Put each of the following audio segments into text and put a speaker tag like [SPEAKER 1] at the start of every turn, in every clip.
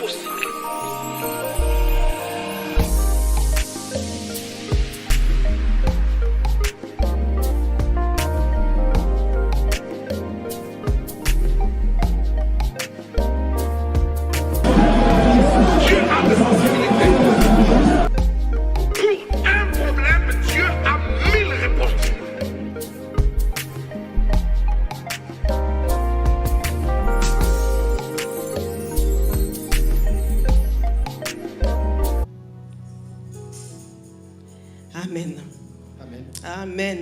[SPEAKER 1] aussi. Dieu a de possibilités. Pour un problème, Dieu a 1000 réponses.
[SPEAKER 2] Amen.
[SPEAKER 3] Amen.
[SPEAKER 2] Amen.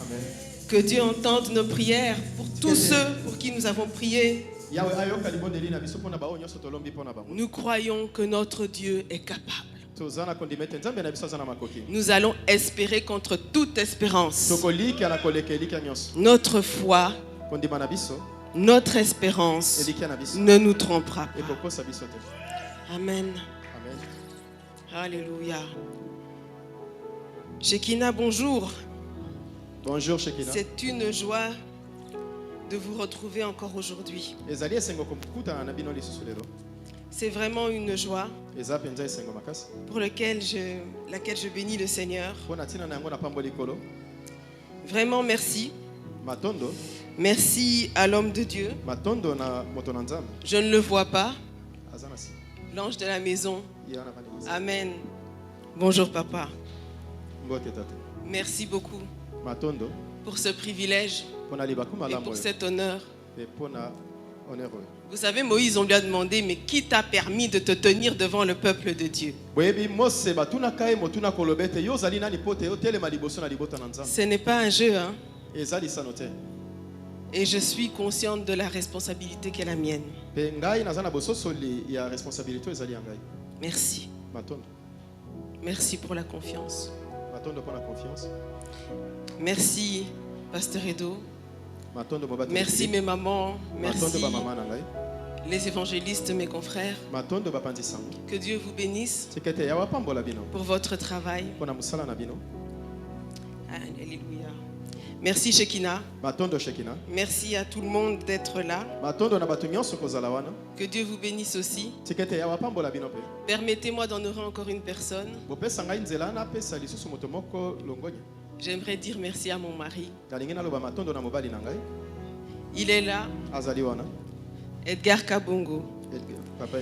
[SPEAKER 3] Amen.
[SPEAKER 2] Que Dieu entende nos prières pour tous ceux pour qui nous avons prié.
[SPEAKER 3] Yahweh ayoka libondeli na biso pona bao nyonso tolombi pona bango.
[SPEAKER 2] Nous croyons que notre Dieu est capable.
[SPEAKER 3] Tozana kondimete nzambe na biso azana makoki.
[SPEAKER 2] Nous allons espérer contre toute espérance.
[SPEAKER 3] Tokoliki ala kolekeli ka nyonso.
[SPEAKER 2] Notre foi,
[SPEAKER 3] Kondima na biso
[SPEAKER 2] notre espérance
[SPEAKER 3] eliki na biso.
[SPEAKER 2] ne nous trompera pas.
[SPEAKER 3] Ekokosa biso te.
[SPEAKER 2] Amen.
[SPEAKER 3] Amen.
[SPEAKER 2] Alléluia. Shekinah, bonjour.
[SPEAKER 3] Bonjour Shekina.
[SPEAKER 2] C'est une joie de vous retrouver encore aujourd'hui.
[SPEAKER 3] Ezali esengo komkuta na bino lisusu lelo.
[SPEAKER 2] C'est vraiment une joie
[SPEAKER 3] Eza penza esengo makasi.
[SPEAKER 2] pour laquelle je bénis le Seigneur.
[SPEAKER 3] Pona tina na yango na pambo likolo.
[SPEAKER 2] Vraiment merci.
[SPEAKER 3] Matondo,
[SPEAKER 2] Merci à l'homme de Dieu.
[SPEAKER 3] matondo na moto na nzambe.
[SPEAKER 2] Je ne le vois pas.
[SPEAKER 3] Azana si.
[SPEAKER 2] L'ange de la maison.
[SPEAKER 3] Yana vani.
[SPEAKER 2] Amen. Bonjour papa.
[SPEAKER 3] Mbote tate.
[SPEAKER 2] Merci beaucoup
[SPEAKER 3] Matondo
[SPEAKER 2] pour ce privilège
[SPEAKER 3] pona libaku
[SPEAKER 2] et
[SPEAKER 3] malamu.
[SPEAKER 2] pour cet honneur.
[SPEAKER 3] Et pona honneur.
[SPEAKER 2] Vous savez, Moïse, on lui a demandé, mais qui t'a permis de te tenir devant le peuple de Dieu?
[SPEAKER 3] Boyebi Mose batuna kai motuna kolobete yo zali nani pote yo tele maliboso na libota na nzambe.
[SPEAKER 2] Ce n'est pas un jeu, hein?
[SPEAKER 3] Ezali sanote.
[SPEAKER 2] Et je suis consciente de la responsabilité qui est la mienne.
[SPEAKER 3] Pe ngai nazana bososoli ya responsabilité ezali ngai.
[SPEAKER 2] Merci.
[SPEAKER 3] Matondo.
[SPEAKER 2] Merci pour la confiance.
[SPEAKER 3] Matondo pona confiance.
[SPEAKER 2] Merci, Pasteur Edo.
[SPEAKER 3] Matondo mobati.
[SPEAKER 2] Merci, mes mamans.
[SPEAKER 3] Matondo
[SPEAKER 2] Merci,
[SPEAKER 3] ba mama na ngai.
[SPEAKER 2] les évangélistes, mes confrères.
[SPEAKER 3] Matondo ba pandi sango.
[SPEAKER 2] Que Dieu vous bénisse
[SPEAKER 3] Tikete ya wapambola bino.
[SPEAKER 2] pour votre travail.
[SPEAKER 3] Pona musala na bino.
[SPEAKER 2] Alléluia. Merci, Shekinah.
[SPEAKER 3] Matondo Shekina.
[SPEAKER 2] Merci à tout le monde d'être là.
[SPEAKER 3] Matondo na batu nyonso kozala wana.
[SPEAKER 2] Que Dieu vous bénisse aussi.
[SPEAKER 3] Tikete ya wapambola bino pe.
[SPEAKER 2] Permettez-moi d'honorer encore une personne.
[SPEAKER 3] Bopesa ngai nzela na pesa lisusu moto moko longonya.
[SPEAKER 2] J'aimerais dire merci à mon mari.
[SPEAKER 3] Nalingi naloba matondo na mobali na ngai.
[SPEAKER 2] Il est là,
[SPEAKER 3] Azali wana.
[SPEAKER 2] Edgar Kabongo.
[SPEAKER 3] Papa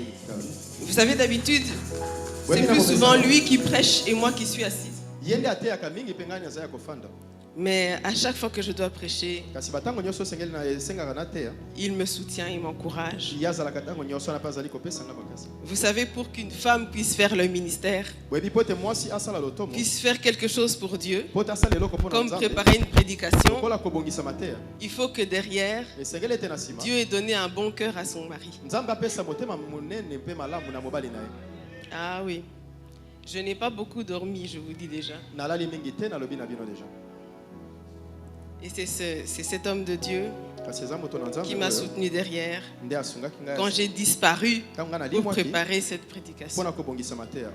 [SPEAKER 2] Vous savez, d'habitude, c'est plus souvent lui qui prêche et moi qui suis assise.
[SPEAKER 3] Yende ateyaka mingi pe ngai nazaya kofanda.
[SPEAKER 2] Mais à chaque fois que je dois prêcher,
[SPEAKER 3] Kasi batango nyonso sengeli na esengaka na teya.
[SPEAKER 2] il me soutient, il m'encourage.
[SPEAKER 3] Yazalaka tango nyonso na pazali kopesa nga bakasi.
[SPEAKER 2] Vous savez, pour qu'une femme puisse faire le ministère,
[SPEAKER 3] Boyebi pote mwasi asala lotomo.
[SPEAKER 2] puisse faire quelque chose pour Dieu,
[SPEAKER 3] Pote asala eloko pona
[SPEAKER 2] comme
[SPEAKER 3] nzambe.
[SPEAKER 2] préparer une prédication,
[SPEAKER 3] Kola kobongisa mateya.
[SPEAKER 2] il faut que derrière,
[SPEAKER 3] Esengeli ete na sima.
[SPEAKER 2] Dieu ait donné un bon cœur à son mari.
[SPEAKER 3] Nzambe apesa motema monene mpe malamu na mobali na ye.
[SPEAKER 2] Ah oui, je n'ai pas beaucoup dormi, je vous dis déjà.
[SPEAKER 3] Nalali mingi te nalobi na bino déjà.
[SPEAKER 2] Et c'est cet homme de Dieu
[SPEAKER 3] Kasi eza moto na nzambe.
[SPEAKER 2] qui m'a soutenu derrière
[SPEAKER 3] Nde asungaki ngai.
[SPEAKER 2] quand j'ai disparu
[SPEAKER 3] Tango nga na
[SPEAKER 2] pour
[SPEAKER 3] limwaki.
[SPEAKER 2] préparer cette prédication.
[SPEAKER 3] Pona kobongisa mateya.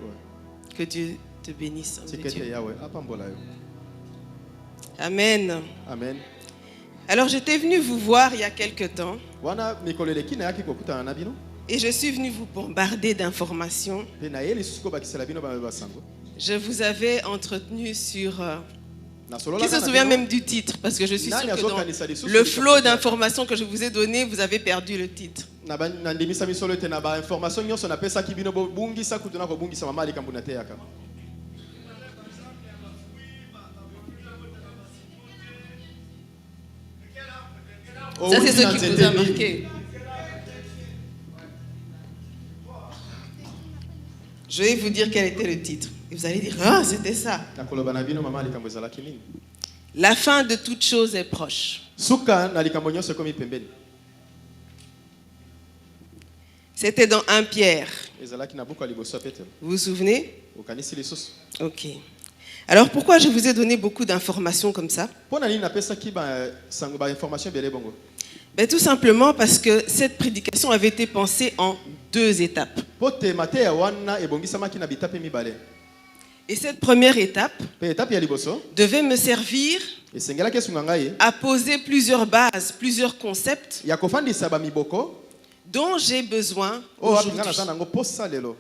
[SPEAKER 2] Que Dieu te bénisse, homme de
[SPEAKER 3] Tikete
[SPEAKER 2] Dieu.
[SPEAKER 3] yawe apambola yo.
[SPEAKER 2] Amen.
[SPEAKER 3] Amen.
[SPEAKER 2] Alors j'étais venue vous voir il y a quelque temps
[SPEAKER 3] Wana mikolo eleki na yaki kokutana na bino.
[SPEAKER 2] et je suis venue vous bombarder d'informations.
[SPEAKER 3] Pe na ye lisusu kobakisela bino basango.
[SPEAKER 2] Je vous avais entretenu sur...
[SPEAKER 3] Nasolola
[SPEAKER 2] qui se
[SPEAKER 3] kana
[SPEAKER 2] souvient
[SPEAKER 3] bino.
[SPEAKER 2] même du titre? Parce que je suis sûre
[SPEAKER 3] Nani
[SPEAKER 2] que dans
[SPEAKER 3] azokanisa lisusu
[SPEAKER 2] le
[SPEAKER 3] lisusu
[SPEAKER 2] flot
[SPEAKER 3] kaka.
[SPEAKER 2] d'informations que je vous ai donné, vous avez perdu le titre.
[SPEAKER 3] Na ndimisa misolo ete na ba information nyonso na pesa ki bino bungisa kutuna ko bungisa mama likambo na te yaka.
[SPEAKER 2] Ça, c'est ce qui vous a marqué. Je vais vous dire quel était le titre. Et vous allez dire, ah, c'était ça.
[SPEAKER 3] Nakoloba na bino mama likambo ezalaki nini?
[SPEAKER 2] La fin de toute chose est proche.
[SPEAKER 3] Suka na likambo nyonso komi pembeni.
[SPEAKER 2] C'était dans 1 Pierre.
[SPEAKER 3] Ezalaki na buku ya liboso ya Petelo.
[SPEAKER 2] Vous vous souvenez?
[SPEAKER 3] Okanisi lisusu.
[SPEAKER 2] Ok. Alors pourquoi je vous ai donné beaucoup d'informations comme ça?
[SPEAKER 3] Pona nini napesa ki ba sango ba information bele bongo?
[SPEAKER 2] Ben, tout simplement parce que cette prédication avait été pensée en 2 étapes.
[SPEAKER 3] Pote mateya wana ebongisamaki na bitape mibale.
[SPEAKER 2] Et cette première étape
[SPEAKER 3] Pe étape ya liboso
[SPEAKER 2] devait me servir
[SPEAKER 3] esengelaki esunga ngai
[SPEAKER 2] à poser plusieurs bases, plusieurs concepts
[SPEAKER 3] ya kofandisa ba miboko
[SPEAKER 2] dont j'ai besoin
[SPEAKER 3] oyo apinga naza
[SPEAKER 2] aujourd'hui.
[SPEAKER 3] nango posa lelo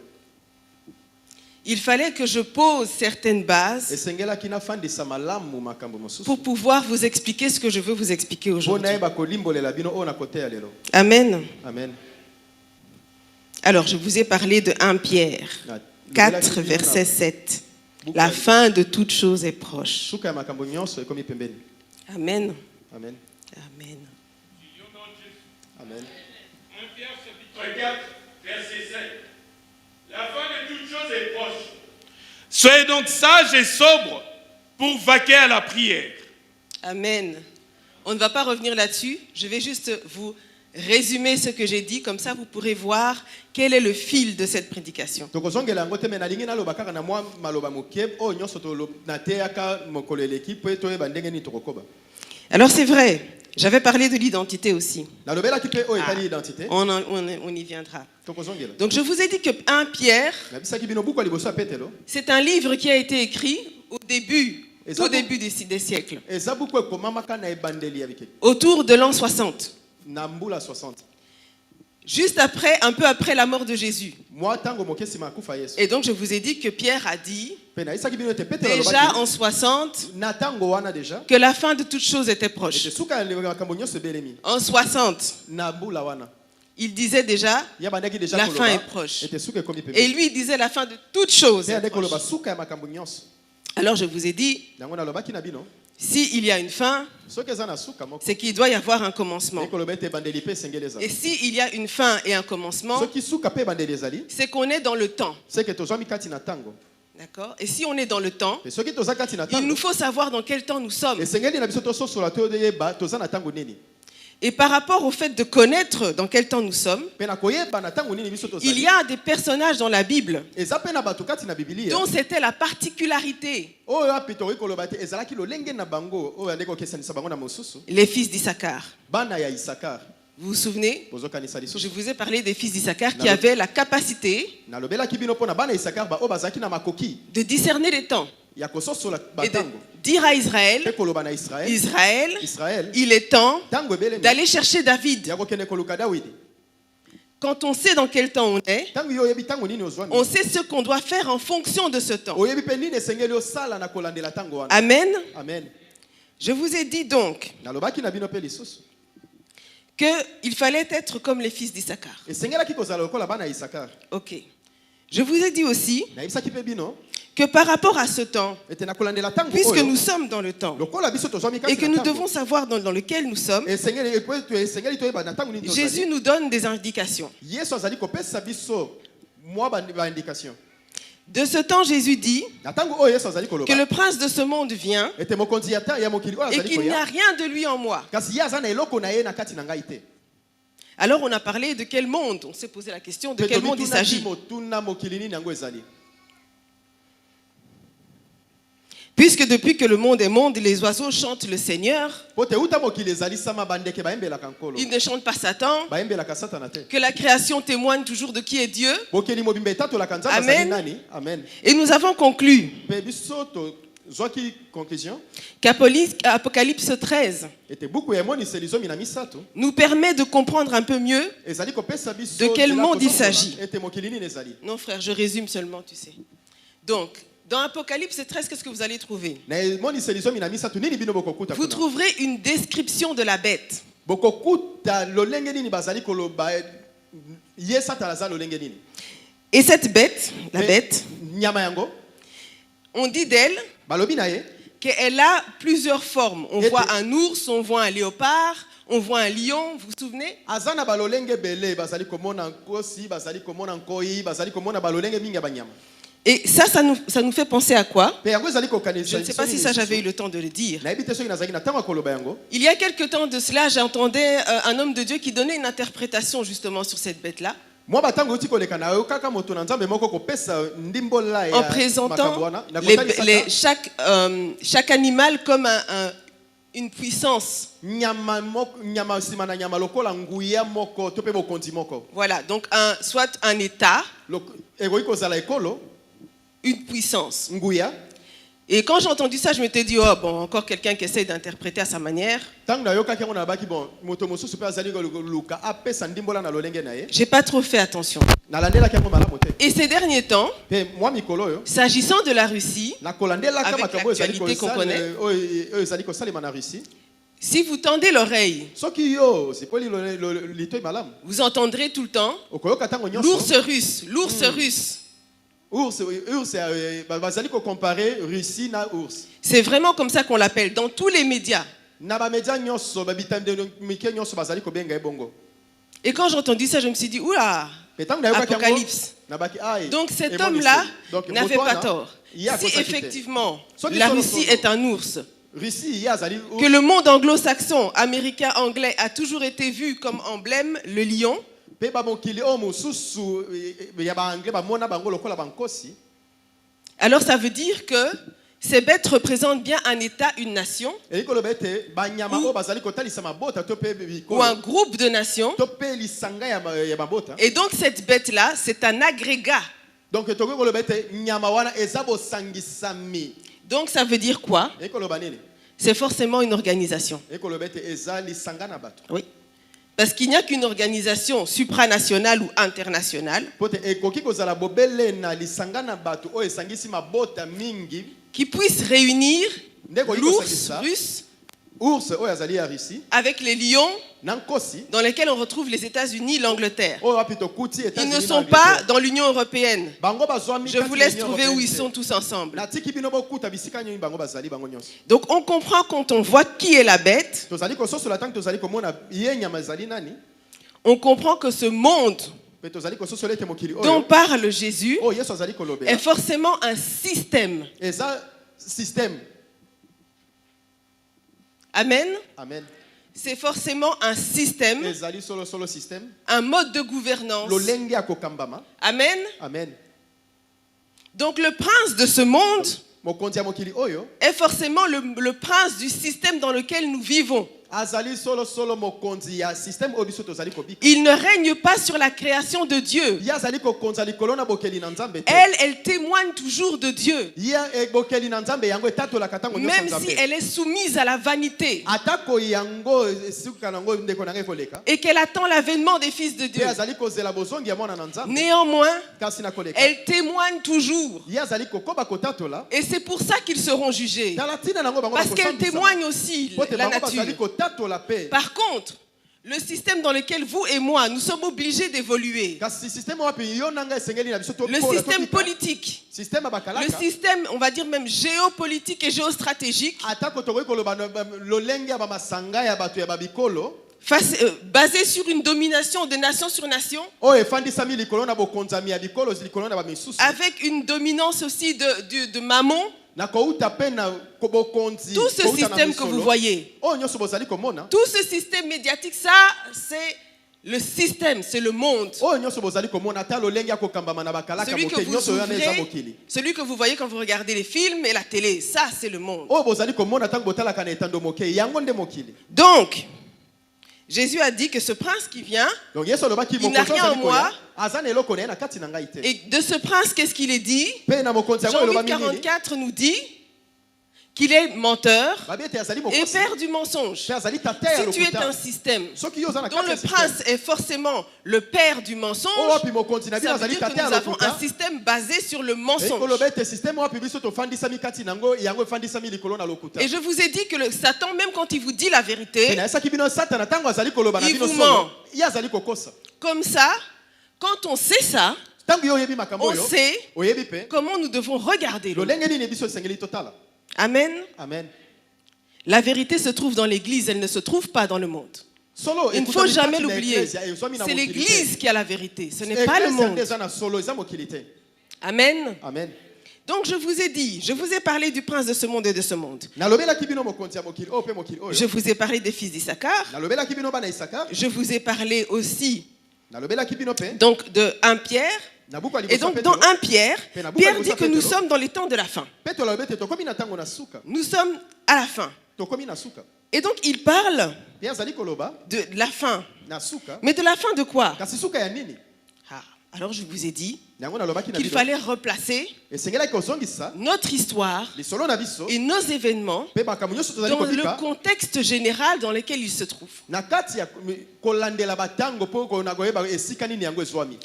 [SPEAKER 2] Il fallait que je pose certaines bases
[SPEAKER 3] esengelaki nafandisa malamu makambo
[SPEAKER 2] pour
[SPEAKER 3] mosusu
[SPEAKER 2] pouvoir vous expliquer ce que je veux vous expliquer
[SPEAKER 3] mpo
[SPEAKER 2] aujourd'hui.
[SPEAKER 3] nayeba kolimbolela bino oyo na koteya lelo.
[SPEAKER 2] Amen.
[SPEAKER 3] Amen.
[SPEAKER 2] Alors, je vous ai parlé de 1 Pierre
[SPEAKER 3] Na-
[SPEAKER 2] 4, verset 7. La fin de toute chose est proche.
[SPEAKER 3] suka ya makambo nyonso ekomi pembeni.
[SPEAKER 2] Amen.
[SPEAKER 3] Amen.
[SPEAKER 2] Amen.
[SPEAKER 3] Amen.
[SPEAKER 1] 1 Pierre chapitre 4, verset 7. La fin de toute chose est proche. Soyez donc sages et sobres pour vaquer à la prière.
[SPEAKER 2] Amen. On ne va pas revenir là-dessus. Je vais juste vous résumer ce que j'ai dit. Comme ça, vous pourrez voir quel est le fil de cette prédication.
[SPEAKER 3] tokozongela yango te me nalingi naloba kaka na mwa maloba moke oyo nyonso nateyaka mokolo eleki mpo toyeba ndenge nini tokokoba.
[SPEAKER 2] Alors, c'est vrai. J'avais parlé de l'identité aussi.
[SPEAKER 3] nalobelaki mpe oyo etali identité
[SPEAKER 2] On y viendra.
[SPEAKER 3] tokozongela
[SPEAKER 2] Donc, je vous ai dit que 1 Pierre,
[SPEAKER 3] nabisaki bino buku ya liboso ya petelo
[SPEAKER 2] c'est un livre qui a été écrit au début,
[SPEAKER 3] Et
[SPEAKER 2] tout
[SPEAKER 3] ça,
[SPEAKER 2] début des siècles,
[SPEAKER 3] eza buku ekomamaka na ebandeli ya bikeki
[SPEAKER 2] autour de l'an 60.
[SPEAKER 3] na mbula 60
[SPEAKER 2] Juste après, un peu après la mort de Jésus.
[SPEAKER 3] mwa ntango moke nsima ya kufa yesu
[SPEAKER 2] Et donc, je vous ai dit que Pierre a dit,
[SPEAKER 3] mpe nayisaki bino ete petelo
[SPEAKER 2] déjà
[SPEAKER 3] alobaki
[SPEAKER 2] en 60,
[SPEAKER 3] na ntango wana deja
[SPEAKER 2] que la fin de toute chose était
[SPEAKER 3] ete
[SPEAKER 2] proche.
[SPEAKER 3] suka ya makambo nyonso ebelemi
[SPEAKER 2] En 60,
[SPEAKER 3] na mbula wana
[SPEAKER 2] il disait déjà,
[SPEAKER 3] ya bandaki deja
[SPEAKER 2] la
[SPEAKER 3] koloba
[SPEAKER 2] fin est proche.
[SPEAKER 3] ete suka ekomi
[SPEAKER 2] Et
[SPEAKER 3] pembeni
[SPEAKER 2] lui, il disait la fin de toute chose
[SPEAKER 3] te
[SPEAKER 2] est
[SPEAKER 3] ande koloba
[SPEAKER 2] proche.
[SPEAKER 3] suka ya makambo nyonso
[SPEAKER 2] Alors, je vous ai dit,
[SPEAKER 3] yango nalobaki na bino
[SPEAKER 2] s'il y a une fin,
[SPEAKER 3] soki eza na suka moko
[SPEAKER 2] c'est qu'il doit y avoir un commencement.
[SPEAKER 3] ekoloba ete ebandeli mpe esengeli eza
[SPEAKER 2] Et s'il y a une fin et un commencement,
[SPEAKER 3] soki suka mpe ebandeli ezali
[SPEAKER 2] c'est qu'on est dans le temps.
[SPEAKER 3] seke tozwami kati na ntango
[SPEAKER 2] D'accord? Et si on est dans le temps,
[SPEAKER 3] e soki toza kati na
[SPEAKER 2] il nous
[SPEAKER 3] ntango
[SPEAKER 2] faut savoir dans quel temps nous sommes.
[SPEAKER 3] esengeli na biso tososola toyeba toza na ntango nini
[SPEAKER 2] Et par rapport au fait de connaître dans quel temps nous sommes,
[SPEAKER 3] mpe na koyeba na ntango nini biso
[SPEAKER 2] il
[SPEAKER 3] tozali
[SPEAKER 2] y a des personnages dans la Bible
[SPEAKER 3] eza mpe na bato kati na bibilia
[SPEAKER 2] dont c'était la particularité,
[SPEAKER 3] oyo ape tokoki koloba te ezalaki lolenge na bango oyo ande kokesanisa bango na mosusu
[SPEAKER 2] les fils d'Issachar.
[SPEAKER 3] bana ya isakar
[SPEAKER 2] Vous vous souvenez?
[SPEAKER 3] bozokanisa
[SPEAKER 2] Je
[SPEAKER 3] lisusu
[SPEAKER 2] vous ai parlé des fils d'Issachar qui
[SPEAKER 3] Nalo-
[SPEAKER 2] avaient la capacité
[SPEAKER 3] nalobelaki bino mpo na bana ya isakar oyo bazalaki na makoki
[SPEAKER 2] de discerner les temps
[SPEAKER 3] ya kososola
[SPEAKER 2] et de
[SPEAKER 3] batango
[SPEAKER 2] dire à Israël,
[SPEAKER 3] mpe koloba na israel
[SPEAKER 2] Israël, il est temps
[SPEAKER 3] ntango ebelemi
[SPEAKER 2] d'aller chercher David.
[SPEAKER 3] ya kokende koluka dawidi
[SPEAKER 2] Quand on sait dans quel temps on est,
[SPEAKER 3] ntango yo oyebi ntango nini ozwami
[SPEAKER 2] on sait ce qu'on doit faire en fonction de ce temps.
[SPEAKER 3] oyebi mpe nini esengeli osala na kolandela ntango wana
[SPEAKER 2] Amen.
[SPEAKER 3] amen
[SPEAKER 2] Je vous ai dit donc
[SPEAKER 3] nalobaki na bino mpe lisusu
[SPEAKER 2] qu'il fallait être comme les fils d'Issachar.
[SPEAKER 3] esengelaki kozala lokola bana ya isakar
[SPEAKER 2] Ok. Je vous ai dit aussi
[SPEAKER 3] nayebisaki mpe bino
[SPEAKER 2] que par rapport à ce temps,
[SPEAKER 3] ete na kolandela ntango
[SPEAKER 2] puisque
[SPEAKER 3] oyo
[SPEAKER 2] nous sommes dans le temps
[SPEAKER 3] lokola biso tozwami
[SPEAKER 2] et
[SPEAKER 3] kati
[SPEAKER 2] que
[SPEAKER 3] na
[SPEAKER 2] nous
[SPEAKER 3] ntango,
[SPEAKER 2] devons savoir dans lequel nous sommes,
[SPEAKER 3] esengeli toyeba na ntango nini
[SPEAKER 2] Jésus
[SPEAKER 3] tozali
[SPEAKER 2] nous donne des indications.
[SPEAKER 3] yesu azali kopesa biso mwa baindication
[SPEAKER 2] De ce temps, Jésus dit
[SPEAKER 3] na ntango oyo yesu azali
[SPEAKER 2] que
[SPEAKER 3] koloba
[SPEAKER 2] le prince de ce monde vient
[SPEAKER 3] ete mokonzi ya mokili oyo
[SPEAKER 2] et
[SPEAKER 3] azali
[SPEAKER 2] qu'il n'y a
[SPEAKER 3] koya
[SPEAKER 2] rien de lui en moi.
[SPEAKER 3] kasi ye aza na eloko na ye na kati na ngai te
[SPEAKER 2] Alors on a parlé de quel monde? On s'est posé la question de
[SPEAKER 3] Mpe
[SPEAKER 2] quel monde il
[SPEAKER 3] tomitunaki
[SPEAKER 2] s'agit.
[SPEAKER 3] motuna mokili nini yango ezali
[SPEAKER 2] Puisque depuis que le monde est monde, les oiseaux chantent le Seigneur,
[SPEAKER 3] po te uta mokili ezalisama bandeke bayembelaka nkolo
[SPEAKER 2] ils ne chantent pas Satan,
[SPEAKER 3] bayembelaka satana te
[SPEAKER 2] que la création témoigne toujours de qui est Dieu.
[SPEAKER 3] bokeli mobimba etatolaka nzambe
[SPEAKER 2] Amen.
[SPEAKER 3] azali nani amen
[SPEAKER 2] Et nous avons conclu
[SPEAKER 3] mpe biso tozwaki conclusion
[SPEAKER 2] qu'Apocalypse 13
[SPEAKER 3] ete buku ya emoniseli zomi na misato
[SPEAKER 2] nous permet de comprendre un peu mieux.
[SPEAKER 3] ezali kopesa biso
[SPEAKER 2] De quel
[SPEAKER 3] nzela
[SPEAKER 2] monde il
[SPEAKER 3] kososola
[SPEAKER 2] s'agit?
[SPEAKER 3] ete mokili nini ezali
[SPEAKER 2] Non frère, je résume seulement, tu sais. Donc, dans Apocalypse 13, qu'est-ce que vous allez trouver?
[SPEAKER 3] na emoniseli zomi na misato nini bino bokokuta
[SPEAKER 2] Vous
[SPEAKER 3] kuna
[SPEAKER 2] trouverez une description de la bête.
[SPEAKER 3] bokokuta lolenge nini bazali koloba ye satana aza lolenge nini
[SPEAKER 2] Et cette bête, la
[SPEAKER 3] Mpe
[SPEAKER 2] bête,
[SPEAKER 3] nyama yango
[SPEAKER 2] on dit d'elle
[SPEAKER 3] balobi na ye
[SPEAKER 2] qu'elle a plusieurs formes. On
[SPEAKER 3] Et
[SPEAKER 2] voit
[SPEAKER 3] de-
[SPEAKER 2] un ours, on voit un léopard, on voit un lion, vous vous souvenez?
[SPEAKER 3] aza na balolenge ebele bazali komona nkosi bazali komona nkoi bazali komona balolenge mingi ya banyama
[SPEAKER 2] Et ça nous fait penser à quoi?
[SPEAKER 3] mpe yango ezali kokanisa
[SPEAKER 2] Je ne sais pas si ça j'avais eu le temps de le dire.
[SPEAKER 3] nayebi te soki nazalaki na ntango ya koloba yango
[SPEAKER 2] Il y a quelque temps de cela, j'entendais un homme de Dieu qui donnait une interprétation justement sur cette bête-là,
[SPEAKER 3] mwa batango euti koleka na yo kaka moto na nzambe moko kopesa ndimbola
[SPEAKER 2] en
[SPEAKER 3] ya makambo
[SPEAKER 2] présentant
[SPEAKER 3] wana na kotalisaka
[SPEAKER 2] chaque animal comme une puissance.
[SPEAKER 3] nyama nsima na nyama lokola nguya moko to mpe bokonzi moko
[SPEAKER 2] Voilà, donc soit un état,
[SPEAKER 3] ekoki kozala ekolo
[SPEAKER 2] une puissance.
[SPEAKER 3] nguya
[SPEAKER 2] Et quand j'ai entendu ça, je m'étais dit, oh bon, encore quelqu'un qui essaie d'interpréter à sa manière. J'ai pas trop fait attention. Et ces derniers temps, s'agissant de la Russie, avec l'actualité qu'on connaît, si vous tendez l'oreille, vous entendrez tout le temps l'ours russe, l'ours russe. C'est vraiment comme ça qu'on l'appelle dans tous les médias. Et quand j'ai entendu ça, je me suis dit, oula, Apocalypse. Donc cet homme-là n'avait pas tort. Si effectivement la Russie est un ours, que le monde anglo-saxon, américain, anglais a toujours été vu comme emblème, le lion, alors ça veut dire que ces bêtes représentent bien un État, une nation, ou un groupe de nations. Et donc cette bête-là, c'est un agrégat. Donc ça veut dire quoi? C'est forcément une organisation. Oui. Parce qu'il n'y a qu'une organisation supranationale ou internationale qui puisse réunir l'ours russe avec les lions dans lesquels on retrouve les États-Unis, l'Angleterre. Ils ne sont pas dans l'Union européenne. Je vous laisse trouver où ils sont tous ensemble. Donc on comprend quand on voit qui est la bête. On comprend que ce monde dont parle Jésus est forcément un système. Amen.
[SPEAKER 3] Amen.
[SPEAKER 2] C'est forcément un système, un mode de gouvernance. Amen.
[SPEAKER 3] Amen.
[SPEAKER 2] Donc le prince de ce monde est forcément le prince du système dans lequel nous vivons. Il ne règne pas sur la création de Dieu. Elle témoigne toujours de Dieu. Même si elle est soumise à la vanité. Et qu'elle attend l'avènement des fils de Dieu. Néanmoins, elle témoigne toujours. Et c'est pour ça qu'ils seront jugés. Parce qu'elle témoigne aussi la nature. Par contre, le système dans lequel vous et moi, nous sommes obligés d'évoluer, le système politique, le système, on va dire même géopolitique et géostratégique, basé sur une domination de nation sur nation, avec une dominance aussi de mammon. Tout ce système que vous voyez, tout ce système médiatique, ça, c'est le système, c'est le monde. Celui que vous voyez quand vous regardez les films et la télé, ça, c'est le monde. Donc, Jésus a dit que ce prince qui vient, il n'a rien en moi. Et de ce prince, qu'est-ce qu'il est dit? Jean 8, 44 nous dit qu'il est menteur et père du mensonge. Si tu es un système dont le prince est forcément le père du mensonge, ça veut dire que nous avons un système basé sur le mensonge. Et je vous ai dit que Satan, même quand il vous dit la vérité, il vous ment. Comme ça, quand on sait ça, on sait comment nous devons regarder l'autre. Amen.
[SPEAKER 3] Amen.
[SPEAKER 2] La vérité se trouve dans l'église, elle ne se trouve pas dans le monde. Il ne faut jamais l'oublier. C'est l'église qui a la vérité, ce n'est pas le monde. Amen.
[SPEAKER 3] Amen.
[SPEAKER 2] Donc je vous ai dit, je vous ai parlé du prince de ce monde et de ce monde. Je vous ai parlé des fils d'Issachar. Je vous ai parlé aussi donc de 1 Pierre. Et donc dans 1 Pierre, Pierre dit que nous sommes dans les temps de la fin. Nous sommes à la fin. Et donc il parle de la fin. Mais de la fin de quoi? Alors je vous ai dit, qu'il fallait replacer notre histoire et nos événements dans le contexte général dans lequel ils se trouvent.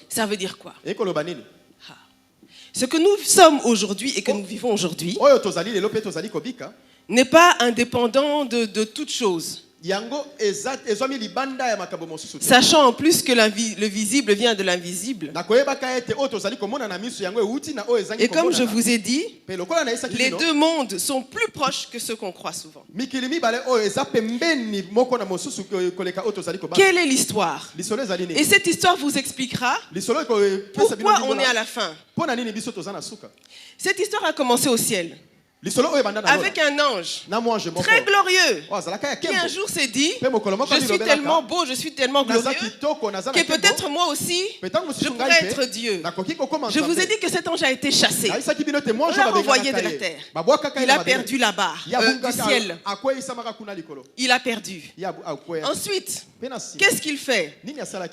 [SPEAKER 2] Ça veut dire quoi? Ce que nous sommes aujourd'hui et que nous vivons aujourd'hui n'est pas indépendant de toute chose. Sachant en plus que le visible vient de l'invisible. Et comme je vous ai dit, les deux mondes sont plus proches que ce qu'on croit souvent. Quelle est l'histoire? Et cette histoire vous expliquera pourquoi on est à la fin. Cette histoire a commencé au ciel avec un ange très glorieux qui un jour s'est dit: je suis tellement beau, je suis tellement glorieux que peut-être moi aussi je pourrais être Dieu. Je vous ai dit que cet ange a été chassé. On l'a renvoyé de la terre. Il a perdu là-bas, du ciel. Il a perdu. Ensuite, qu'est-ce qu'il fait?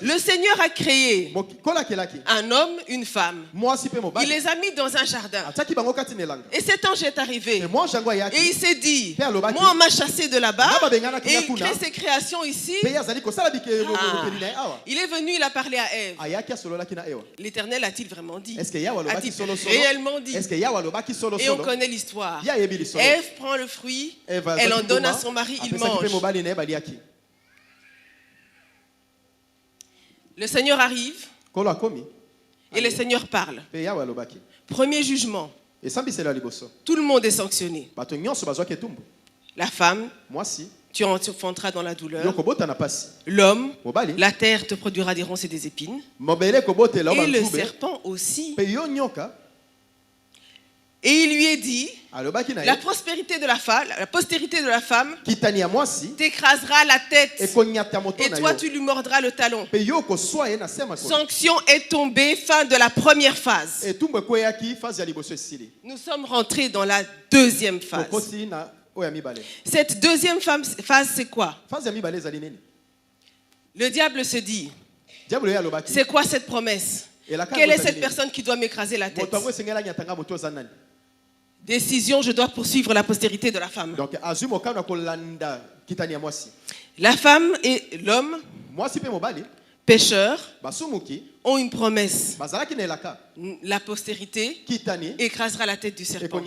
[SPEAKER 2] Le Seigneur a créé un homme, une femme. Il les a mis dans un jardin. Et cet ange est arrivé. Et il s'est dit: moi on m'a chassé de là-bas et il crée ses créations ici. Il est venu, il a parlé à Ève. L'Éternel a-t-il vraiment dit? A-t-il réellement dit? Et on connaît l'histoire. Ève prend le fruit, elle en donne à son mari, il mange. Le Seigneur arrive et le Seigneur parle. Premier jugement. Tout le monde est sanctionné. La femme, tu enfanteras dans la douleur. L'homme, la terre te produira des ronces et des épines. Et le serpent aussi. Et il lui est dit: la postérité de la femme t'écrasera la tête et toi tu lui mordras le talon. Sanction est tombée, fin de la première phase. Nous sommes rentrés dans la deuxième phase. Cette deuxième phase, c'est quoi? Le diable se dit: c'est quoi cette promesse? Quelle est cette personne qui doit m'écraser la tête? Décision: je dois poursuivre la postérité de la femme. La femme et l'homme, pécheurs, ont une promesse. La postérité écrasera la tête du serpent.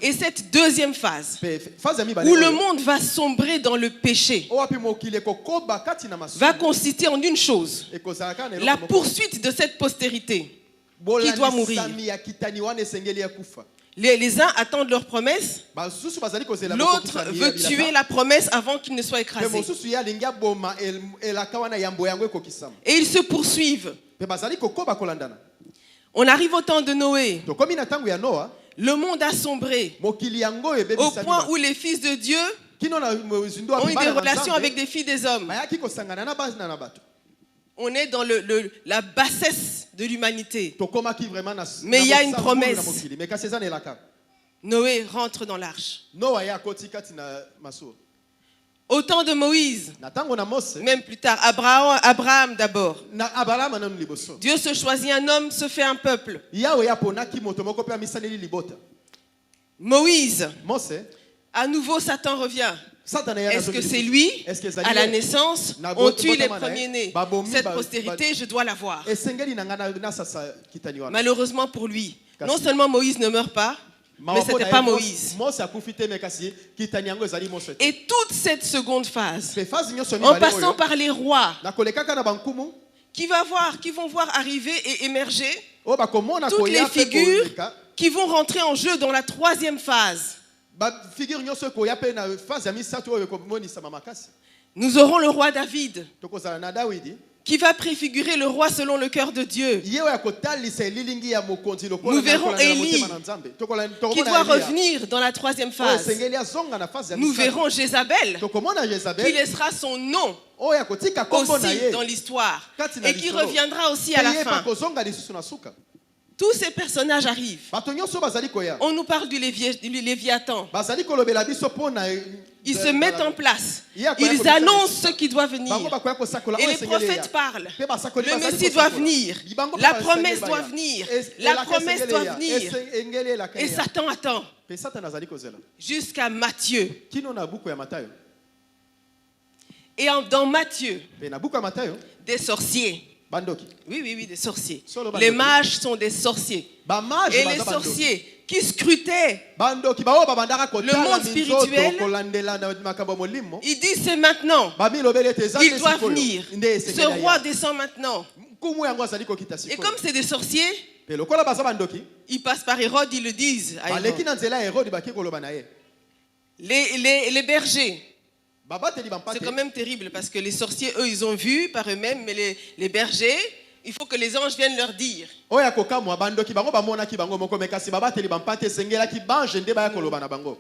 [SPEAKER 2] Et cette deuxième phase, où le monde va sombrer dans le péché, va consister en une chose: la poursuite de cette postérité qui doit mourir. Les uns attendent leur promesse, l'autre veut tuer la promesse avant qu'il ne soit écrasé. Et ils se poursuivent. On arrive au temps de Noé. Le monde a sombré au point où les fils de Dieu ont eu des relations avec des filles des hommes. On est dans la bassesse de l'humanité. Mais il y a une promesse. Noé rentre dans l'arche. Au temps de Moïse, même plus tard, Abraham d'abord. Dieu se choisit un homme, se fait un peuple. Moïse, à nouveau Satan revient. Est-ce que c'est lui? À la naissance, on tue les premiers-nés. Cette postérité, je dois l'avoir. Malheureusement pour lui, non seulement Moïse ne meurt pas, mais ce n'était pas Moïse. Et toute cette seconde phase, en passant par les rois, qui vont voir arriver et émerger toutes les figures qui vont rentrer en jeu dans la troisième phase. Nous aurons le roi David qui va préfigurer le roi selon le cœur de Dieu. Nous verrons Élie qui doit revenir dans la troisième phase. Nous verrons Jézabel qui laissera son nom aussi dans l'histoire et qui reviendra aussi à la fin. tous ces personnages arrivent. On nous parle du Léviathan. Ils se mettent en place. Ils annoncent ce qui doit venir. Et les prophètes parlent. Le Messie doit venir. La promesse doit venir. La promesse doit venir. Et Satan attend. Jusqu'à Matthieu. Et dans Matthieu, des sorciers. Oui, des sorciers. Les mages sont des sorciers. Et les sorciers qui scrutaient le monde spirituel, ils disent c'est maintenant. Il doit venir. Ce roi descend maintenant. Et comme c'est des sorciers, ils passent par Hérode, ils le disent à Hérode. Les bergers. C'est quand même terrible parce que les sorciers, eux, ils ont vu par eux-mêmes, mais les bergers, il faut que les anges viennent leur dire. Le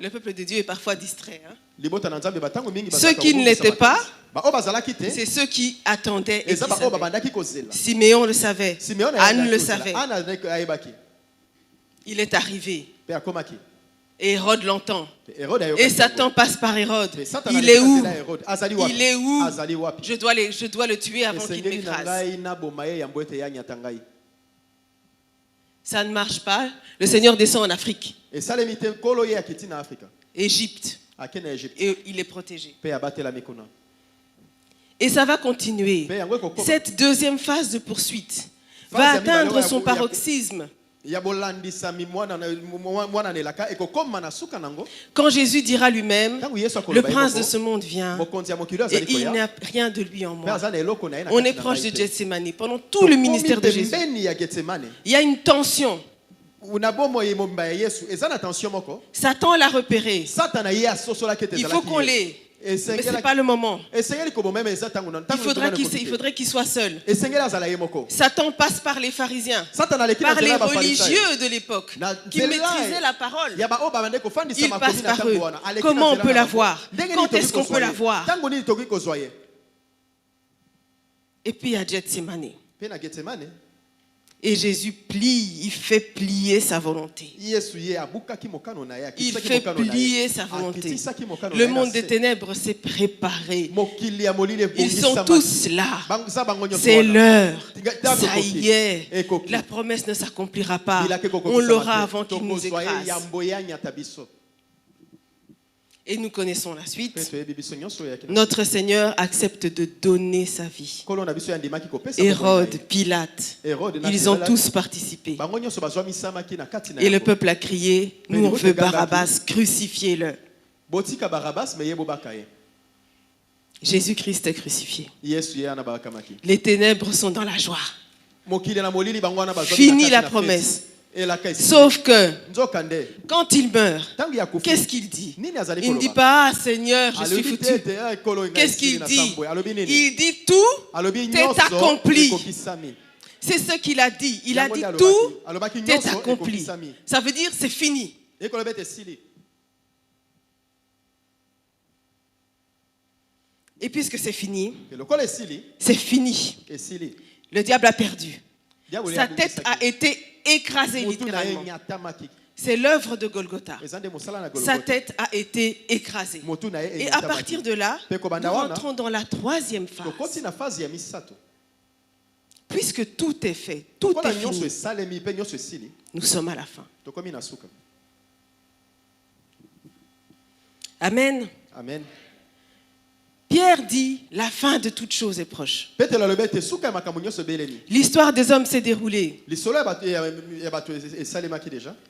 [SPEAKER 2] peuple de Dieu est parfois distrait. Hein? Ceux qui ne l'étaient pas, c'est ceux qui attendaient et qui savaient. Siméon le savait, Anne le savait. Il est arrivé. Et Hérode l'entend. Et Satan passe par Hérode. Il est où? Il est où? Je dois le tuer avant qu'il m'écrase. Ça ne marche pas. Le Seigneur descend en Afrique. Égypte. Et il est protégé. Et ça va continuer. Cette deuxième phase de poursuite va atteindre son paroxysme. Quand Jésus dira lui-même, le prince de ce monde vient et il n'y a rien de lui en moi. On est proche de Gethsémani. Pendant tout le ministère de Jésus, il y a une tension. Satan l'a repéré. Il faut qu'on l'ait. Mais ce n'est pas le moment. Il faudrait qu'il soit seul. Satan passe par les pharisiens, par les religieux de l'époque qui maîtrisaient la parole. Il passe par eux. Comment on peut la voir? Quand est-ce qu'on peut la voir? Et puis il y a Gethsémani. Et Jésus plie, il fait plier sa volonté. Il fait plier sa volonté. Le monde des ténèbres s'est préparé. Ils sont tous là. C'est l'heure. Ça y est. La promesse ne s'accomplira pas. On l'aura avant qu'il nous écrase. Et nous connaissons la suite. Notre Seigneur accepte de donner sa vie. Hérode, Pilate, ils ont tous participé. Et le peuple a crié, nous on veut Barabbas, crucifiez-le. Jésus-Christ est crucifié. Les ténèbres sont dans la joie. Fini la promesse. Sauf que quand il meurt, qu'est-ce qu'il dit? Il ne dit pas ah, Seigneur, je suis foutu. Qu'est-ce qu'il dit? Il dit tout est accompli. C'est ce qu'il a dit. Il a dit tout est accompli. Ça veut dire c'est fini. Et puisque c'est fini, c'est fini. Le diable a perdu. Sa tête a été écrasée littéralement. C'est l'œuvre de Golgotha. Sa tête a été écrasée. Et à partir de là, nous rentrons dans la troisième phase. Puisque tout est fait, tout est fini, nous sommes à la fin. Amen.
[SPEAKER 3] Amen.
[SPEAKER 2] Pierre dit, la fin de toute chose est proche. L'histoire des hommes s'est déroulée.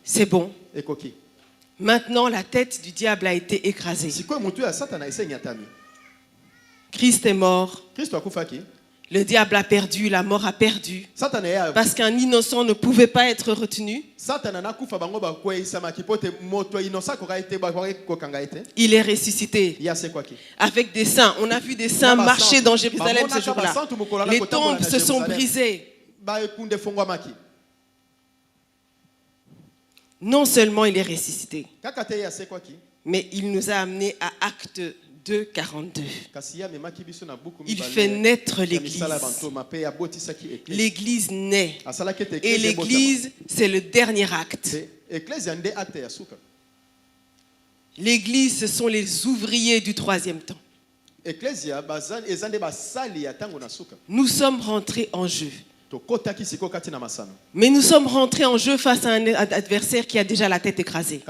[SPEAKER 2] C'est bon. Maintenant, la tête du diable a été écrasée. Christ est mort. Le diable a perdu, la mort a perdu. Parce qu'un innocent ne pouvait pas être retenu. Il est ressuscité. Avec des saints. On a vu des saints marcher dans Jérusalem ce jour-là. Les tombes se sont brisées. Non seulement il est ressuscité, mais il nous a amenés à acte 2:42. Il fait naître l'Église. L'Église naît. Et l'Église, c'est le dernier acte. L'Église, ce sont les ouvriers du troisième temps. Nous sommes rentrés en jeu. Mais nous sommes rentrés en jeu face à un adversaire qui a déjà la tête écrasée.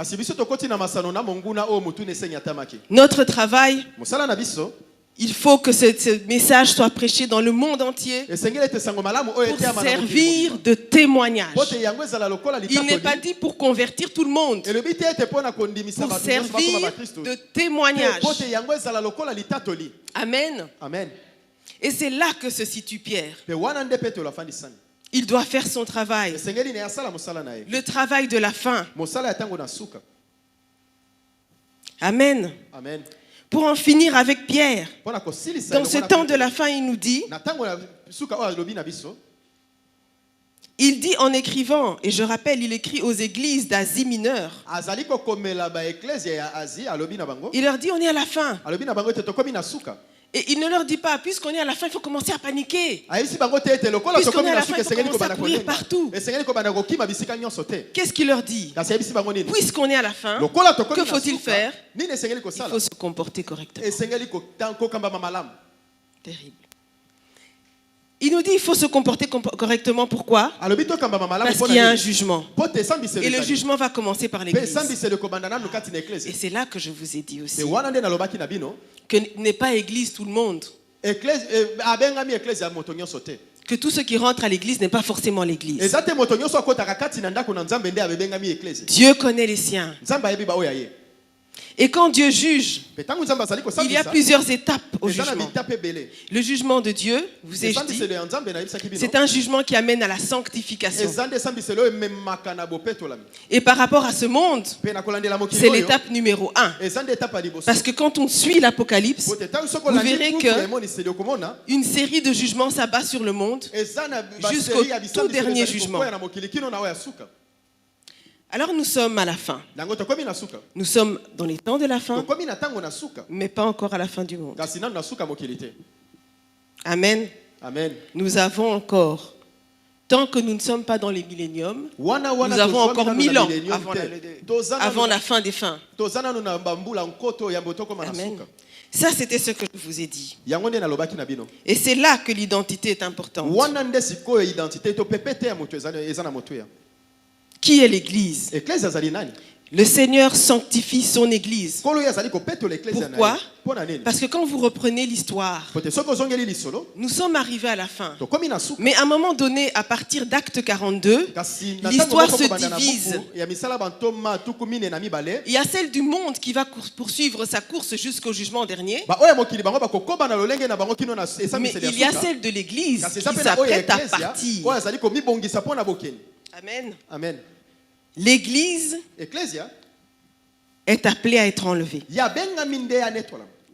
[SPEAKER 2] Notre travail, il faut que ce message soit prêché dans le monde entier pour servir de témoignage. Il n'est pas dit pour convertir tout le monde, pour servir de témoignage. Amen.
[SPEAKER 3] Amen.
[SPEAKER 2] Et c'est là que se situe Pierre. Il doit faire son travail. Le travail de la fin. Amen.
[SPEAKER 3] Amen.
[SPEAKER 2] Pour en finir avec Pierre, dans ce temps de la fin, il nous dit, il dit en écrivant, et je rappelle, il écrit aux églises d'Asie mineure. Il leur dit, on est à la fin. Et il ne leur dit pas, puisqu'on est à la fin, il faut commencer à paniquer. Puisqu'on est à la fin, il faut commencer à courir partout. Qu'est-ce qu'il leur dit? Puisqu'on est à la fin, que faut-il faire? Il faut se comporter correctement. Terrible. Il nous dit qu'il faut se comporter correctement. Pourquoi? Parce qu'il y a un jugement. Et le jugement va commencer par l'Église. Et c'est là que je vous ai dit aussi que n'est pas Église tout le monde. Que tous ceux qui rentrent à l'Église n'est pas forcément l'Église. Dieu connaît les siens. Et quand Dieu juge, il y a plusieurs étapes au jugement. Le jugement de Dieu, vous ai-je dit, c'est un jugement qui amène à la sanctification. Et par rapport à ce monde, c'est l'étape numéro 1. Parce que quand on suit l'Apocalypse, vous verrez qu'une série de jugements s'abat sur le monde jusqu'au tout dernier jugement. Alors nous sommes à la fin. Nous sommes dans les temps de la fin, mais pas encore à la fin du monde. Amen.
[SPEAKER 3] Amen.
[SPEAKER 2] Nous avons encore, tant que nous ne sommes pas dans les milléniums, nous avons encore 1000 ans avant la fin des fins. Amen. Ça, c'était ce que je vous ai dit. Et c'est là que l'identité est importante. Qui est l'Église? Le Seigneur sanctifie son Église. Pourquoi? Parce que quand vous reprenez l'histoire, nous sommes arrivés à la fin. Mais à un moment donné, à partir d'Acte 42, l'histoire se divise. Il y a celle du monde qui va poursuivre sa course jusqu'au jugement dernier. Mais il y a celle de l'Église qui s'apprête à partir. Amen.
[SPEAKER 3] Amen.
[SPEAKER 2] L'Église est appelée à être enlevée.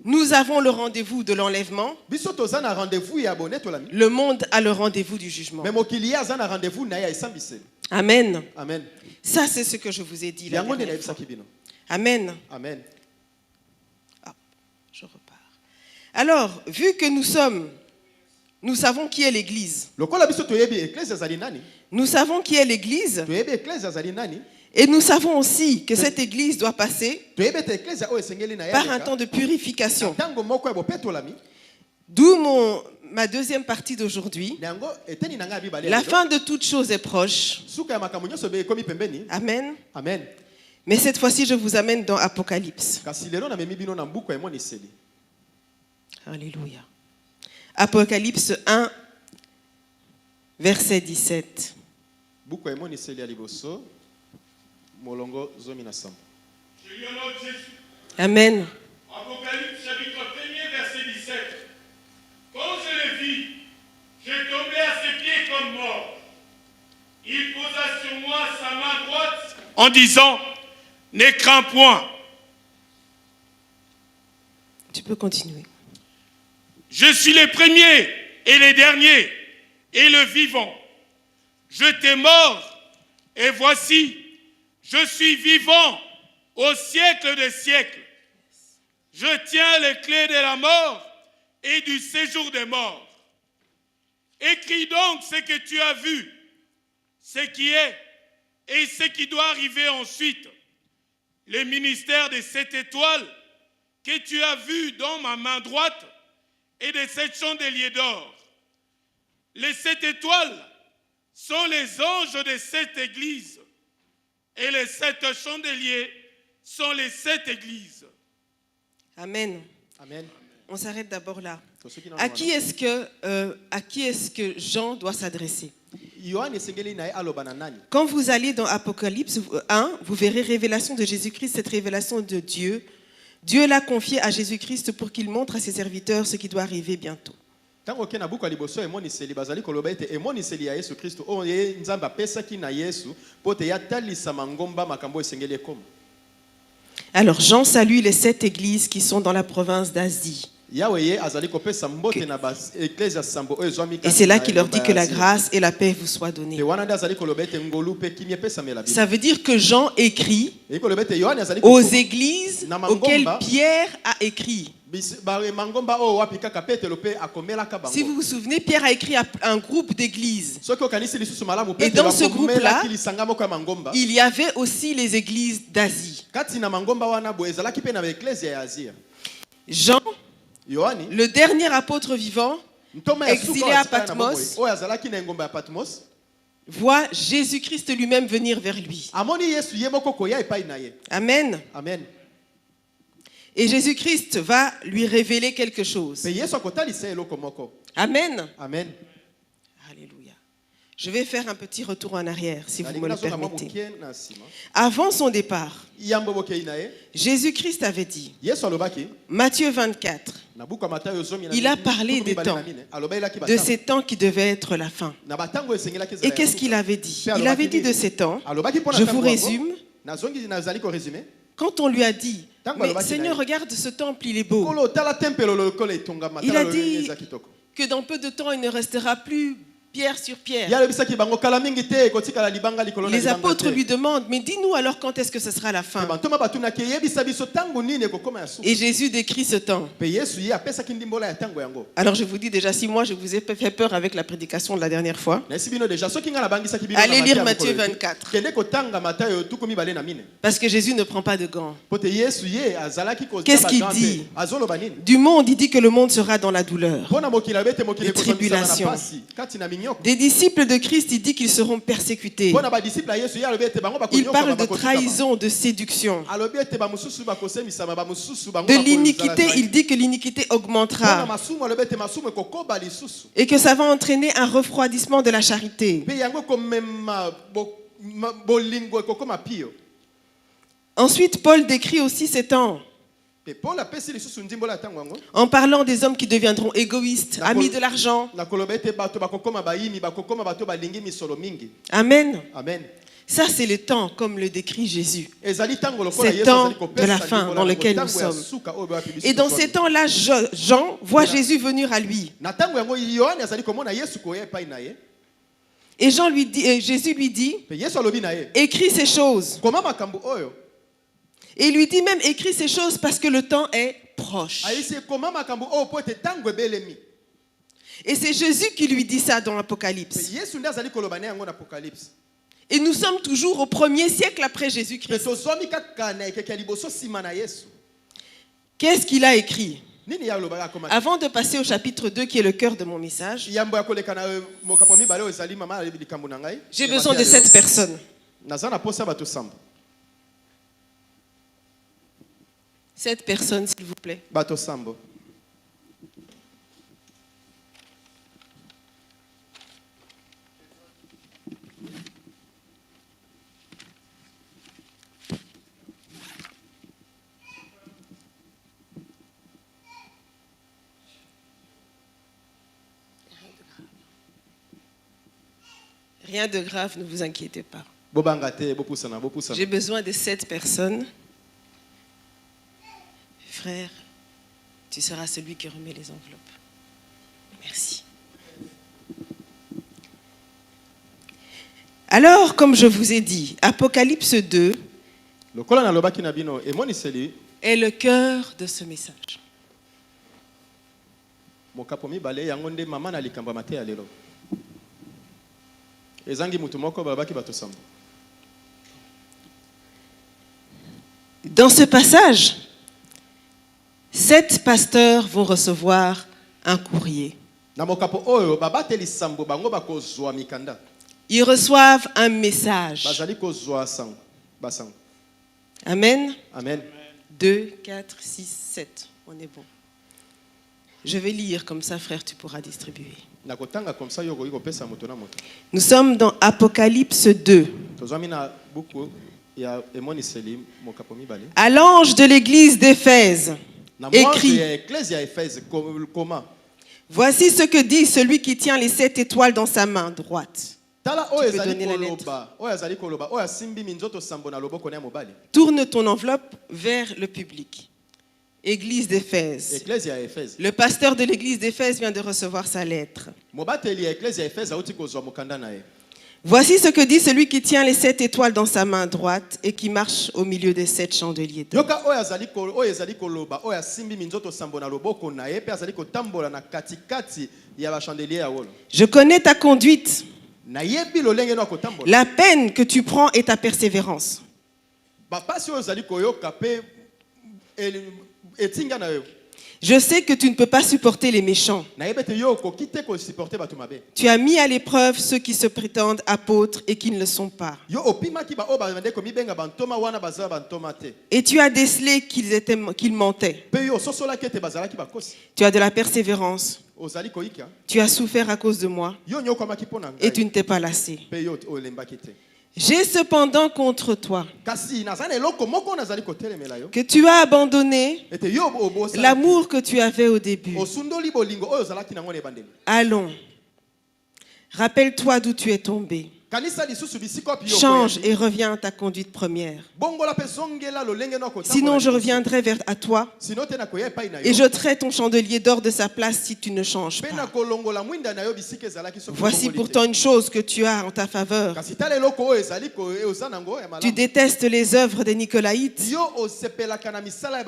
[SPEAKER 2] Nous avons le rendez-vous de l'enlèvement. Le monde a le rendez-vous du jugement. Amen.
[SPEAKER 3] Amen.
[SPEAKER 2] Ça, c'est ce que je vous ai dit. Amen.
[SPEAKER 3] Amen.
[SPEAKER 2] Ah, je repars. Alors, vu que nous savons qui est l'Église. Nous savons qui est l'Église. Et nous savons aussi que cette Église doit passer par un temps de purification. D'où ma deuxième partie d'aujourd'hui. La fin de toute chose est proche. Amen.
[SPEAKER 3] Amen.
[SPEAKER 2] Mais cette fois-ci, je vous amène dans Apocalypse. Alléluia. Apocalypse 1, verset 17. Amen.
[SPEAKER 1] Apocalypse chapitre 1er, verset 17. Quand je le vis, je tombais à ses pieds comme mort. Il posa sur moi sa main droite en disant, ne crains point.
[SPEAKER 2] Tu peux continuer.
[SPEAKER 1] Je suis le premier et le dernier et le vivant. J'étais mort et voici, je suis vivant au siècle des siècles. je tiens les clés de la mort et du séjour des morts. Écris donc ce que tu as vu, ce qui est et ce qui doit arriver ensuite. Le ministère de 7 étoiles que tu as vu dans ma main droite et de 7 chandeliers d'or. Les 7 étoiles sont les anges de 7 églises et les 7 chandeliers sont les 7 églises.
[SPEAKER 2] Amen. Amen. On s'arrête d'abord là. À qui est-ce que Jean doit s'adresser? Quand vous allez dans Apocalypse 1, vous verrez révélation de Jésus-Christ, cette révélation de Dieu. Dieu l'a confié à Jésus-Christ pour qu'il montre à ses serviteurs ce qui doit arriver bientôt. Alors Jean salue les 7 églises qui sont dans la province d'Asie. Et c'est là qu'il leur dit que la grâce et la paix vous soient données. Ça veut dire que Jean écrit aux églises auxquelles Pierre a écrit. Si vous vous souvenez, Pierre a écrit à un groupe d'églises. Et dans ce groupe-là, il y avait aussi les églises d'Asie. Jean, le dernier apôtre vivant, exilé à Patmos, voit Jésus-Christ lui-même venir vers lui. Amen. Amen. Et Jésus-Christ va lui révéler quelque chose. Amen. Amen. Alléluia. Je vais faire un petit retour en arrière, si vous me le permettez. Avant son départ, Jésus-Christ avait dit, Matthieu 24, il a parlé des temps, de ces temps qui devaient être la fin. Et qu'est-ce qu'il avait dit? Il avait dit de ces temps, je vous résume, quand on lui a dit, mais Seigneur, regarde ce temple, il est beau. Il a dit que dans peu de temps, il ne restera plus pierre sur pierre. Les apôtres lui demandent, mais dis-nous alors quand est-ce que ce sera la fin? Et Jésus décrit ce temps. Alors je vous dis déjà, si moi je vous ai fait peur avec la prédication de la dernière fois, allez lire Matthieu 24. Parce que Jésus ne prend pas de gants. Qu'est-ce qu'il dit? Du monde, il dit que le monde sera dans la douleur, les tribulations. Des disciples de Christ, il dit qu'ils seront persécutés. Il parle de trahison, de séduction. De l'iniquité, il dit que l'iniquité augmentera. Et que ça va entraîner un refroidissement de la charité. Ensuite, Paul décrit aussi ces temps, en parlant des hommes qui deviendront égoïstes, amis de l'argent. Amen. Amen. Ça, c'est le temps, comme le décrit Jésus. C'est temps de la fin dans lequel nous sommes. Et dans ces temps-là, Jean voit Jésus venir à lui. Et Jésus lui dit, écris ces choses. Et il lui dit même, écris ces choses parce que le temps est proche. Et c'est Jésus qui lui dit ça dans l'Apocalypse. Et nous sommes toujours au 1er siècle après Jésus-Christ. Qu'est-ce qu'il a écrit? Avant de passer au chapitre 2 qui est le cœur de mon message, j'ai besoin de 7 personnes. 7 personnes, s'il vous plaît. Rien de grave, ne vous inquiétez pas. J'ai besoin de 7 personnes. Frère, tu seras celui qui remet les enveloppes. Merci. Alors, comme je vous ai dit, Apocalypse 2, est le cœur de ce message. Dans ce passage, 7 pasteurs vont recevoir un courrier. Ils reçoivent un message. Amen.
[SPEAKER 3] Amen.
[SPEAKER 2] 2, 4, 6, 7. On est bon. Je vais lire comme ça, frère, tu pourras distribuer. Nous sommes dans Apocalypse 2. À l'ange de l'église d'Éphèse, écrit: Voici ce que dit celui qui tient les 7 étoiles dans sa main droite. Tu peux donner la lettre. Tourne ton enveloppe vers le public. Église d'Éphèse. Le pasteur de l'église d'Éphèse vient de recevoir sa lettre. Voici ce que dit celui qui tient les 7 étoiles dans sa main droite et qui marche au milieu des 7 chandeliers d'or. Je connais ta conduite, la peine que tu prends et ta persévérance. Je sais que tu ne peux pas supporter les méchants. Tu as mis à l'épreuve ceux qui se prétendent apôtres et qui ne le sont pas. Et tu as décelé qu'ils mentaient. Tu as de la persévérance. Tu as souffert à cause de moi et tu ne t'es pas lassé. J'ai cependant contre toi que tu as abandonné l'amour que tu avais au début. Allons, rappelle-toi d'où tu es tombé. Change et reviens à ta conduite première. Sinon, je reviendrai à toi et j'ôterai ton chandelier d'or de sa place si tu ne changes pas. Voici pourtant une chose que tu as en ta faveur. Tu détestes les œuvres des Nicolaïtes,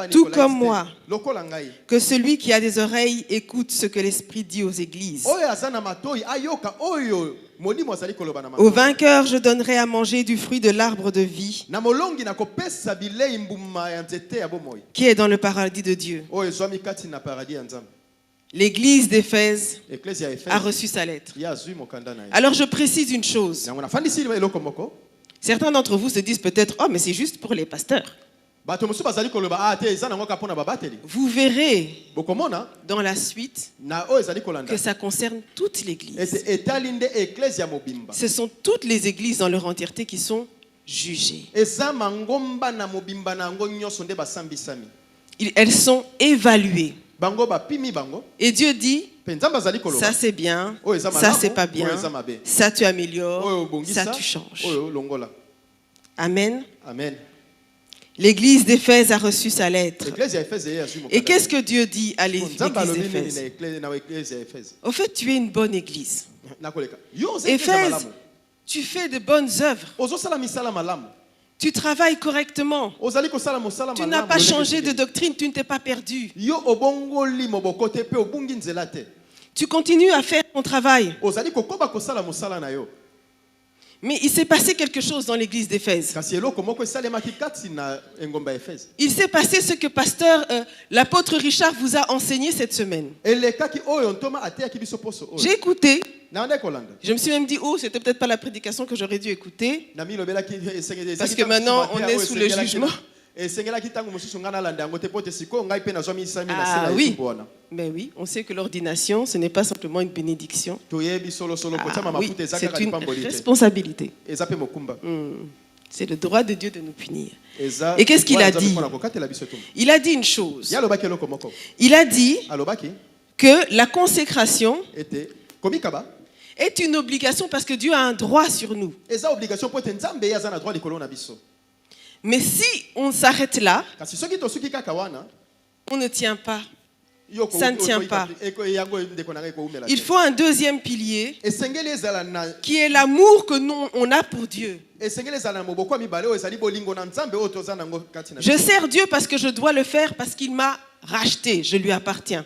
[SPEAKER 2] tout comme moi. Que celui qui a des oreilles écoute ce que l'Esprit dit aux églises. Au vainqueur, je donnerai à manger du fruit de l'arbre de vie qui est dans le paradis de Dieu. L'église d'Éphèse a reçu sa lettre. Alors je précise une chose. Certains d'entre vous se disent peut-être: oh, mais c'est juste pour les pasteurs. Vous verrez dans la suite que ça concerne toute l'église. Ce sont toutes les églises dans leur entièreté qui sont jugées. Elles sont évaluées. Et Dieu dit: ça c'est bien, ça c'est pas bien, ça tu améliores, ça tu changes. Amen.
[SPEAKER 3] Amen.
[SPEAKER 2] L'église d'Éphèse a reçu sa lettre. Et qu'est-ce que Dieu dit à l'église d'Éphèse? Au fait, tu es une bonne église. Éphèse, tu fais de bonnes œuvres. Tu travailles correctement. Tu n'as pas changé de doctrine, tu ne t'es pas perdu. Tu continues à faire ton travail. Mais il s'est passé quelque chose dans l'église d'Éphèse. Il s'est passé ce que l'apôtre Richard vous a enseigné cette semaine. J'ai écouté. Je me suis même dit: oh, c'était peut-être pas la prédication que j'aurais dû écouter. Parce que maintenant, on est sous le jugement. Ah oui, mais oui, on sait que l'ordination, ce n'est pas simplement une bénédiction. Ah, oui, c'est une responsabilité. C'est le droit de Dieu de nous punir. Et qu'est-ce qu'il a dit? Il a dit une chose. Il a dit que la consécration est une obligation parce que Dieu a un droit sur nous. Mais si on s'arrête là, on ne tient pas ça ne tient pas. Il faut un deuxième pilier qui est l'amour que nous on a pour Dieu. Je sers Dieu parce que je dois le faire parce qu'il m'a racheté, je lui appartiens.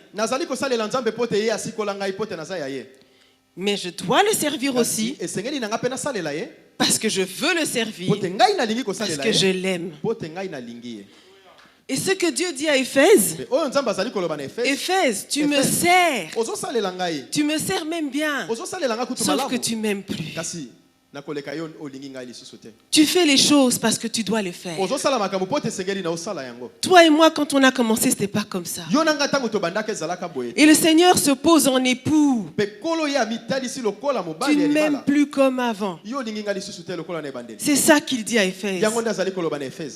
[SPEAKER 2] Mais je dois le servir aussi parce que je veux le servir, parce que je l'aime. Et ce que Dieu dit à Éphèse, Éphèse, tu me sers. Tu me sers même bien. Sauf que tu m'aimes plus. Tu fais les choses parce que tu dois les faire. Toi et moi, quand on a commencé, ce n'était pas comme ça. Et le Seigneur se pose en époux. Tu ne m'aimes plus comme avant. C'est ça qu'il dit à Éphèse.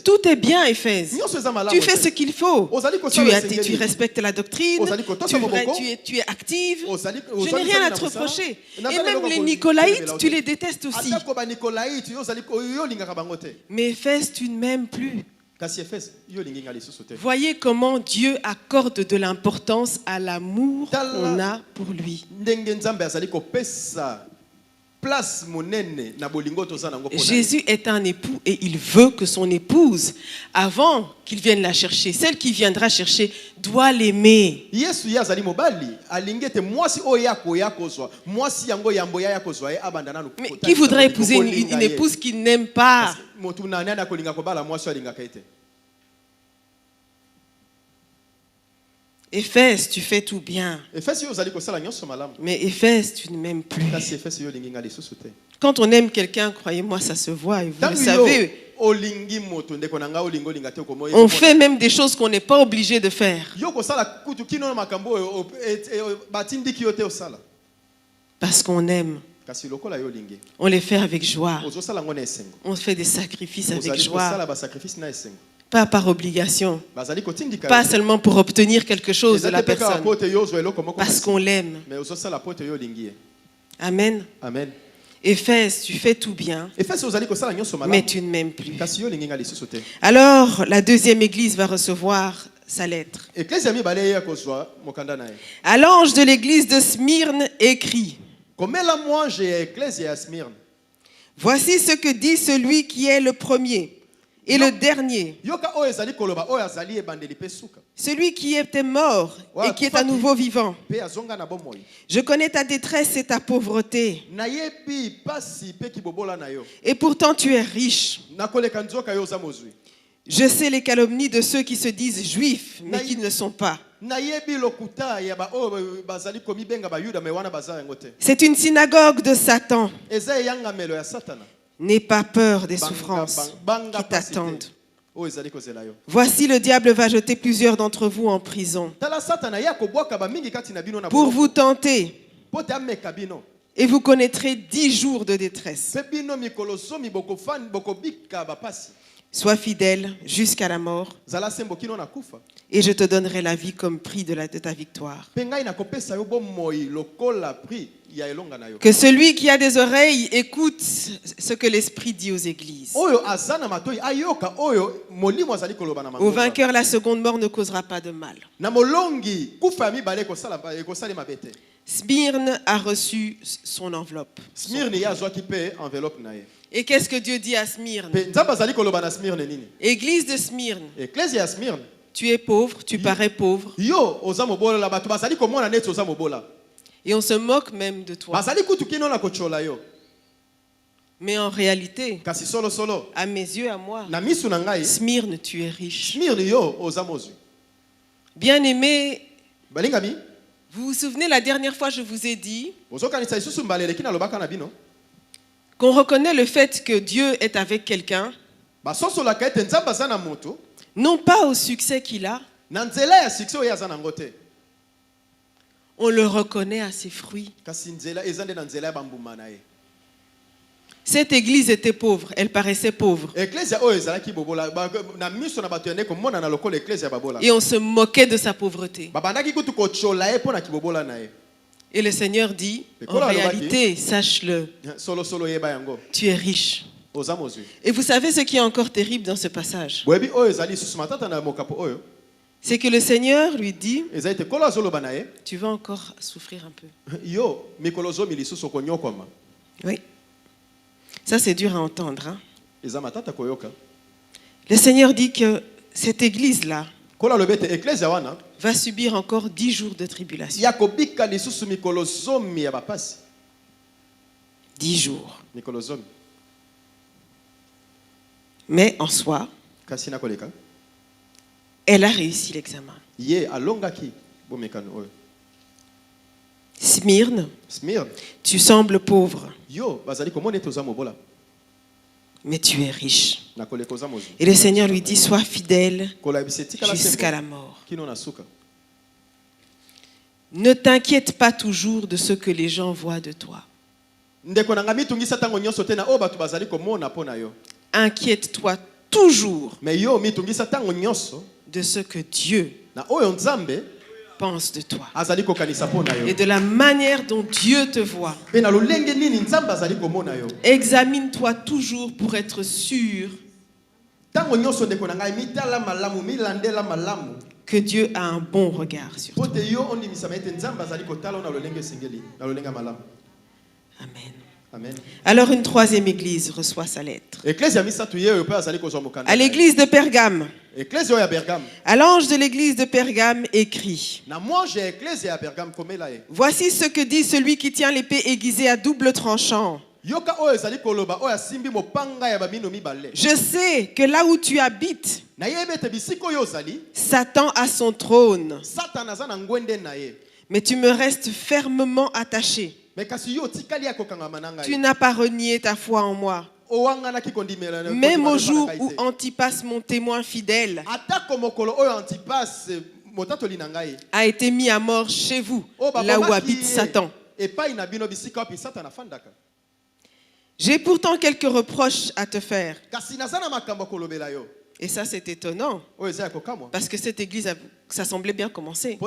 [SPEAKER 2] Tout est bien, Éphèse. Tu fais ce qu'il faut. Tu respectes la doctrine. Tu es active. Je n'ai rien à te reprocher. Et même les Nicolaïtes, tu les détestes aussi. Mais Éphèse, tu ne m'aimes plus. Voyez comment Dieu accorde de l'importance à l'amour qu'on a pour lui. Jésus est un époux et il veut que son épouse, avant qu'il vienne la chercher, celle qui viendra chercher, doit l'aimer. Mais qui voudrait épouser une épouse qu'il n'aime pas? Éphèse, tu fais tout bien. Mais Éphèse, tu ne m'aimes plus. Quand on aime quelqu'un, croyez-moi, ça se voit. Et vous le savez. On fait même des choses qu'on n'est pas obligé de faire. Parce qu'on aime. On les fait avec joie. On fait des sacrifices avec joie. Pas par obligation. Pas seulement pour obtenir quelque chose de la personne. Parce qu'on l'aime. Amen.
[SPEAKER 3] Amen.
[SPEAKER 2] Éphèse, tu fais tout bien, mais tu ne m'aimes plus. Alors, la deuxième église va recevoir sa lettre. À l'ange de l'église de Smyrne écrit: voici ce que dit celui qui est le premier et le dernier, celui qui était mort et qui est à nouveau vivant. Je connais ta détresse et ta pauvreté, et pourtant tu es riche. Je sais les calomnies de ceux qui se disent juifs mais qui ne le sont pas. C'est une synagogue de Satan. N'aie pas peur des souffrances qui t'attendent. Voici, le diable va jeter plusieurs d'entre vous en prison pour vous tenter, et vous connaîtrez 10 jours de détresse. Sois fidèle jusqu'à la mort, et je te donnerai la vie comme prix de ta victoire. Que celui qui a des oreilles écoute ce que l'Esprit dit aux églises. Au vainqueur, la seconde mort ne causera pas de mal. Smyrne a reçu son enveloppe. Et qu'est-ce que Dieu dit à Smyrne? Église de Smyrne. Tu es pauvre, tu parais pauvre. Et on se moque même de toi. Mais en réalité, à mes yeux, à moi, Smyrne, tu es riche. Bien-aimé, vous vous souvenez, la dernière fois, je vous ai dit qu'on reconnaît le fait que Dieu est avec quelqu'un, non pas au succès qu'il a, on le reconnaît à ses fruits. Cette église était pauvre, elle paraissait pauvre. Et on se moquait de sa pauvreté. Et le Seigneur dit, en réalité, sache-le, tu es riche. Et vous savez ce qui est encore terrible dans ce passage? c'est que le Seigneur lui dit, tu vas encore souffrir un peu. Oui. Ça, c'est dur à entendre. Hein? Le Seigneur dit que cette église-là va subir encore 10 jours de tribulation. 10 jours. Mais en soi, elle a réussi l'examen. Smyrne, tu sembles pauvre, mais tu es riche. Et le Seigneur lui dit, sois fidèle jusqu'à la mort. Ne t'inquiète pas toujours de ce que les gens voient de toi. Inquiète-toi toujours de ce que Dieu pense de toi et de la manière dont Dieu te voit. Examine-toi toujours pour être sûr que Dieu a un bon regard sur toi. Amen.
[SPEAKER 3] Amen.
[SPEAKER 2] Alors une troisième église reçoit sa lettre. À l'église de Pergame. À l'ange de l'église de Pergame écrit: voici ce que dit celui qui tient l'épée aiguisée à double tranchant. Je sais que là où tu habites, Satan a son trône. Mais tu me restes fermement attaché. Tu n'as pas renié ta foi en moi. Même au jour où Antipas, mon témoin fidèle, a été mis à mort chez vous, là où habite Satan. J'ai pourtant quelques reproches à te faire. Et ça, c'est étonnant. Parce que cette église, ça semblait bien commencer.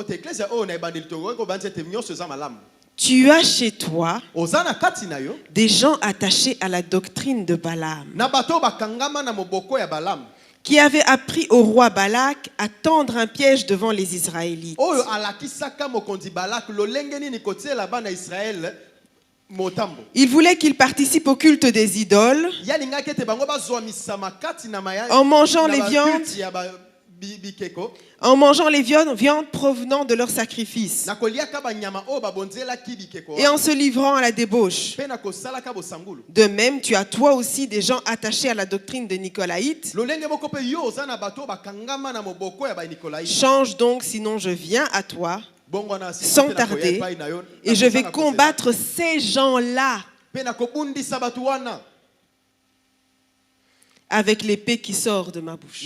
[SPEAKER 2] Tu as chez toi des gens attachés à la doctrine de Balaam, qui avaient appris au roi Balak à tendre un piège devant les Israélites. Il voulait qu'ils participent au culte des idoles en mangeant les viandes provenant de leurs sacrifices et en se livrant à la débauche. De même, tu as toi aussi des gens attachés à la doctrine des Nicolaïtes. Change donc, sinon je viens à toi sans tarder et je vais combattre ces gens-là avec l'épée qui sort de ma bouche.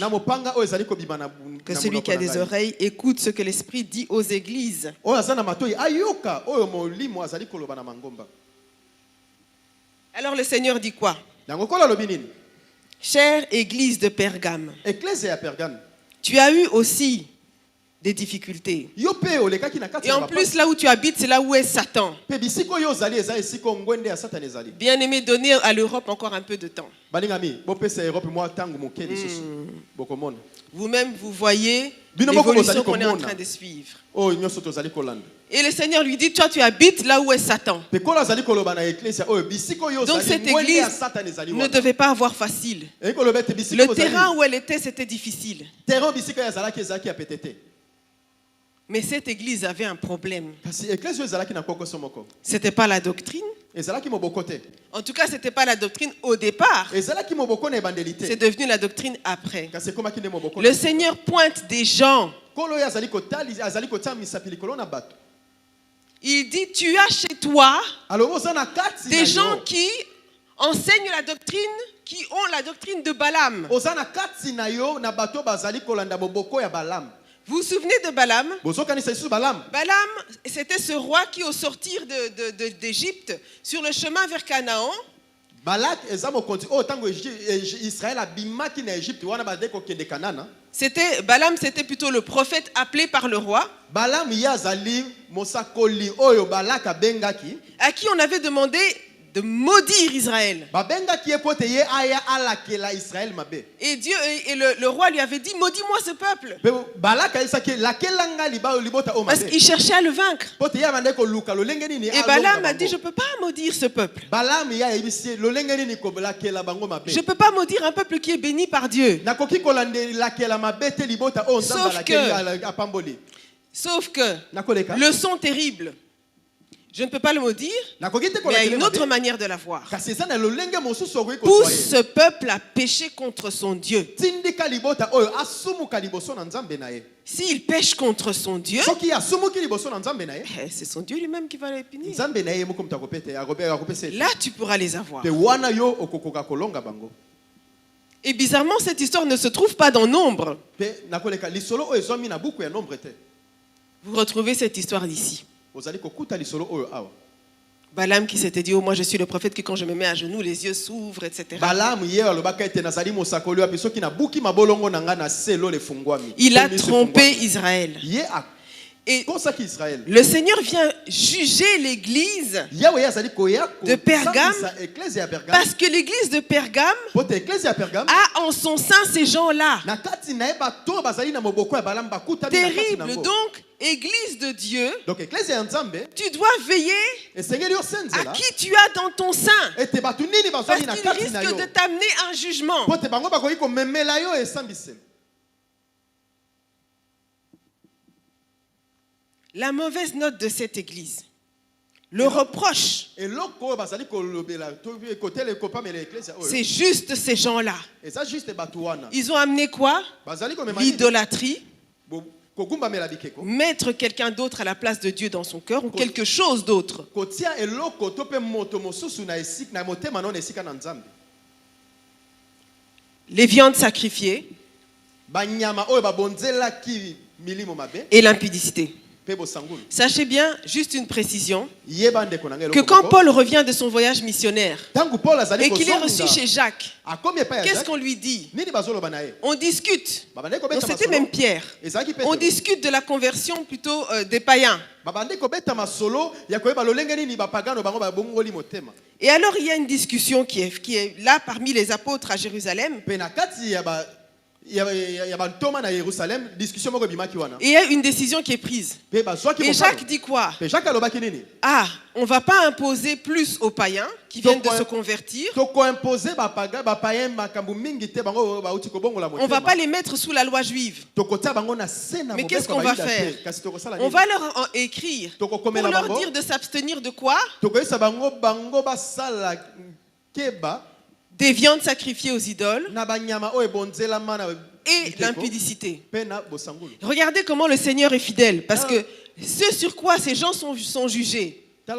[SPEAKER 2] Que celui qui a des oreilles écoute ce que l'Esprit dit aux églises. Alors le Seigneur dit quoi? Chère église de Pergame, tu as eu aussi des difficultés. Et en plus, là où tu habites, c'est là où est Satan. Bien aimé, donner à l'Europe encore un peu de temps. Vous-même, vous voyez l'évolution qu'on est en train de suivre. Et le Seigneur lui dit, toi tu habites là où est Satan. Donc cette église ne devait pas avoir facile. Le terrain où elle était, c'était difficile. Mais cette église avait un problème. C'était pas la doctrine. En tout cas, c'était pas la doctrine au départ. C'est devenu la doctrine après. Le Seigneur pointe des gens. Il dit, tu as chez toi des gens qui enseignent la doctrine, qui ont la doctrine de Balaam. Vous vous souvenez de Balaam? Balaam, c'était ce roi qui, au sortir d'Égypte, sur le chemin vers Canaan, Balaam, c'était plutôt le prophète appelé par le roi, à qui on avait demandé de maudire Israël. Et Dieu et le roi lui avait dit, maudis-moi ce peuple. Parce qu'il cherchait à le vaincre. Et Balaam a dit, je ne peux pas maudire ce peuple. Je ne peux pas maudire un peuple qui est béni par Dieu. Sauf que, leçon terrible. Je ne peux pas le maudire, mais il y a une autre manière de la voir. Pousse ce peuple à pécher contre son Dieu. S'il pêche contre son Dieu, c'est son Dieu lui-même qui va les punir. Là, tu pourras les avoir. Et bizarrement, cette histoire ne se trouve pas dans Nombre. Vous retrouvez cette histoire d'ici. Balaam qui s'était dit, oh moi je suis le prophète qui quand je me mets à genoux les yeux s'ouvrent, etc. Il a trompé Israël. Et le Seigneur vient juger l'église de Pergame parce que l'église de Pergame a en son sein ces gens-là. Terrible. Donc, église de Dieu, tu dois veiller à qui tu as dans ton sein. Parce qu'il risque de t'amener un jugement. La mauvaise note de cette église, le reproche, c'est juste ces gens-là. Ils ont amené quoi? L'idolâtrie. Mettre quelqu'un d'autre à la place de Dieu dans son cœur ou quelque chose d'autre. Les viandes sacrifiées et l'impudicité. Sachez bien, juste une précision, que quand Paul revient de son voyage missionnaire et qu'il est reçu chez Jacques, qu'est-ce qu'on lui dit? On discute. Donc c'était même Pierre. On discute de la conversion plutôt des païens. Et alors il y a une discussion qui est là parmi les apôtres à Jérusalem. Et il y a une décision qui est prise. Et Jacques dit quoi? Ah, on ne va pas imposer plus aux païens qui viennent de se convertir. On ne va pas les mettre sous la loi juive. Mais qu'est-ce qu'on va faire? On va leur écrire pour leur dire de s'abstenir de quoi? Des viandes sacrifiées aux idoles et l'impudicité. Regardez comment le Seigneur est fidèle. Parce que ce sur quoi ces gens sont jugés, c'est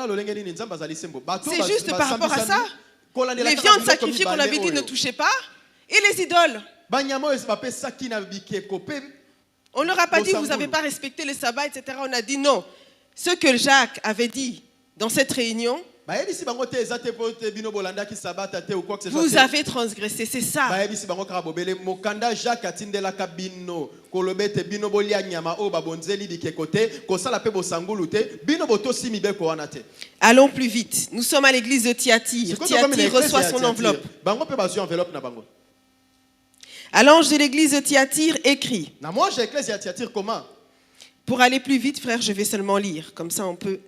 [SPEAKER 2] juste par rapport à ça. Les viandes sacrifiées qu'on avait dit ne touchaient pas. Et les idoles. On ne leur a pas dit vous n'avez pas respecté le sabbat, etc. On a dit non. Ce que Jacques avait dit dans cette réunion, vous avez transgressé, c'est ça. Allons plus vite. Nous sommes à l'église de Thyatire. Thyatire reçoit son enveloppe. À l'ange de l'église de Thyatire écrit. Pour aller plus vite, frère, je vais seulement lire. Comme ça, on peut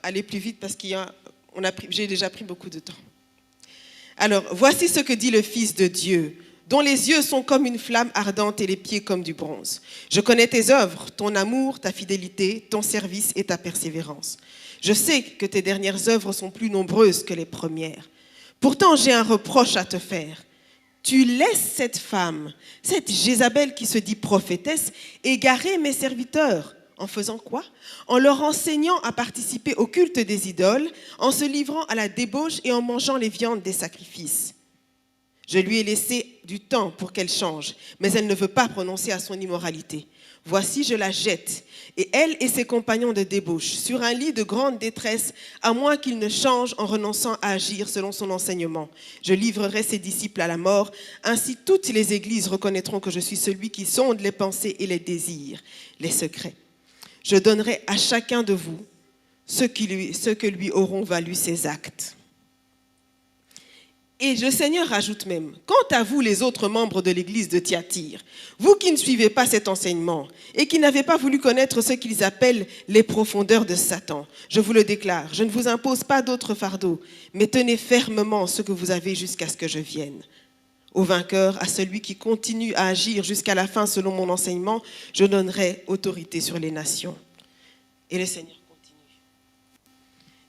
[SPEAKER 2] aller plus vite parce j'ai déjà pris beaucoup de temps. Alors, voici ce que dit le Fils de Dieu, dont les yeux sont comme une flamme ardente et les pieds comme du bronze. Je connais tes œuvres, ton amour, ta fidélité, ton service et ta persévérance. Je sais que tes dernières œuvres sont plus nombreuses que les premières. Pourtant, j'ai un reproche à te faire. Tu laisses cette femme, cette Jézabel qui se dit prophétesse, égarer mes serviteurs. En faisant quoi? En leur enseignant à participer au culte des idoles, en se livrant à la débauche et en mangeant les viandes des sacrifices. Je lui ai laissé du temps pour qu'elle change, mais elle ne veut pas renoncer à son immoralité. Voici, je la jette, et elle et ses compagnons de débauche, sur un lit de grande détresse, à moins qu'ils ne changent en renonçant à agir selon son enseignement. Je livrerai ses disciples à la mort, ainsi toutes les églises reconnaîtront que je suis celui qui sonde les pensées et les désirs, les secrets. Je donnerai à chacun de vous ce que lui auront valu ses actes. Et le Seigneur ajoute même, quant à vous les autres membres de l'église de Thyatire, vous qui ne suivez pas cet enseignement et qui n'avez pas voulu connaître ce qu'ils appellent les profondeurs de Satan, je vous le déclare, je ne vous impose pas d'autre fardeau, mais tenez fermement ce que vous avez jusqu'à ce que je vienne. Au vainqueur, à celui qui continue à agir jusqu'à la fin selon mon enseignement, je donnerai autorité sur les nations. Et le Seigneur continue.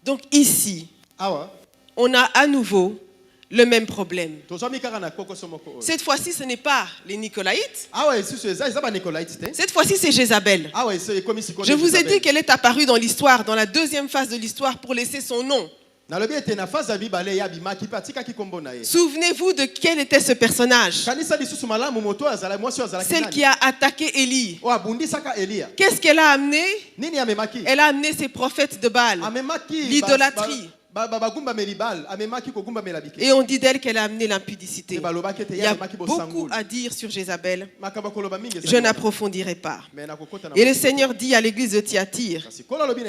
[SPEAKER 2] Donc ici, on a à nouveau le même problème. Cette fois-ci, ce n'est pas les Nicolaïtes. Cette fois-ci, c'est Jézabel. Je vous ai dit qu'elle est apparue dans l'histoire, dans la deuxième phase de l'histoire, pour laisser son nom. Souvenez-vous de quel était ce personnage. Celle qui a attaqué Élie. Qu'est-ce qu'elle a amené? Elle a amené ses prophètes de Baal. L'idolâtrie. Et on dit d'elle qu'elle a amené l'impudicité. Il y a beaucoup à dire sur Jézabel. Je n'approfondirai pas. Et le Seigneur dit à l'église de Thyatire,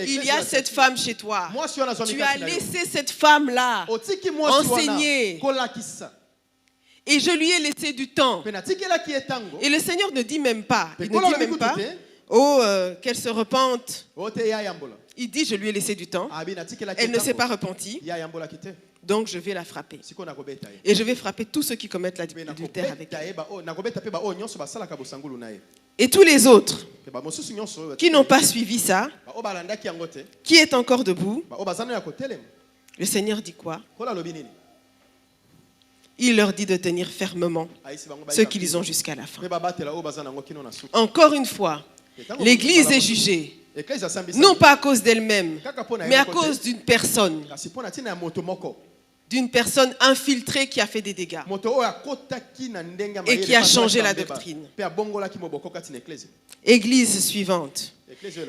[SPEAKER 2] il y a cette femme chez toi. Tu as laissé cette femme-là enseigner. Et je lui ai laissé du temps. Et le Seigneur ne dit même pas. Il ne dit même pas, qu'elle se repente. Il dit, je lui ai laissé du temps. Elle ne s'est pas repentie. Donc je vais la frapper. Et je vais frapper tous ceux qui commettent l'adultère avec elle. Et tous les autres qui n'ont pas suivi ça, qui est encore debout, le Seigneur dit quoi? Il leur dit de tenir fermement ce qu'ils ont jusqu'à la fin. Encore une fois, l'Église est jugée. Non pas à cause d'elle-même, mais à cause d'une personne. D'une personne infiltrée qui a fait des dégâts et qui a changé la doctrine. Église suivante.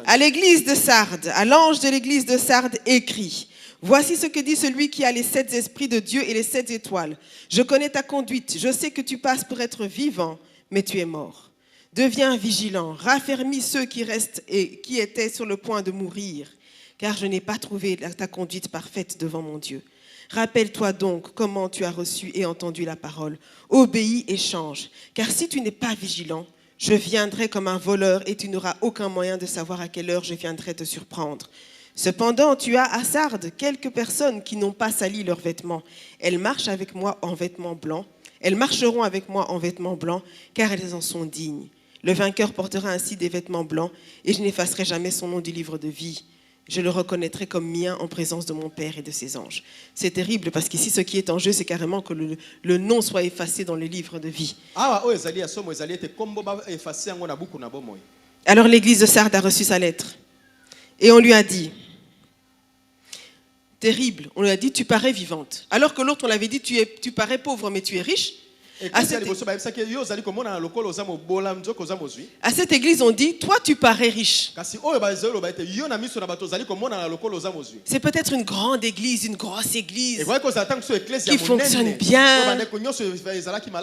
[SPEAKER 2] À l'église de Sardes, à l'ange de l'église de Sardes écrit: voici ce que dit celui qui a les 7 esprits de Dieu et les 7 étoiles. Je connais ta conduite, je sais que tu passes pour être vivant, mais tu es mort. Deviens vigilant, raffermis ceux qui restent et qui étaient sur le point de mourir, car je n'ai pas trouvé ta conduite parfaite devant mon Dieu. Rappelle-toi donc comment tu as reçu et entendu la parole. Obéis et change, car si tu n'es pas vigilant, je viendrai comme un voleur et tu n'auras aucun moyen de savoir à quelle heure je viendrai te surprendre. Cependant, tu as à Sardes quelques personnes qui n'ont pas sali leurs vêtements. Elles marchent avec moi en vêtements blancs. Elles marcheront avec moi en vêtements blancs, car elles en sont dignes. Le vainqueur portera ainsi des vêtements blancs, et je n'effacerai jamais son nom du livre de vie. Je le reconnaîtrai comme mien en présence de mon Père et de ses anges. C'est terrible parce qu'ici, ce qui est en jeu, c'est carrément que le nom soit effacé dans le livre de vie. Alors l'église de Sardes a reçu sa lettre. Et on lui a dit, terrible, on lui a dit, tu parais vivante. Alors que l'autre, on l'avait dit, tu parais pauvre, mais tu es riche. À cette église, on dit, toi tu parais riche. C'est peut-être une grande église, une grosse église qui fonctionne bien,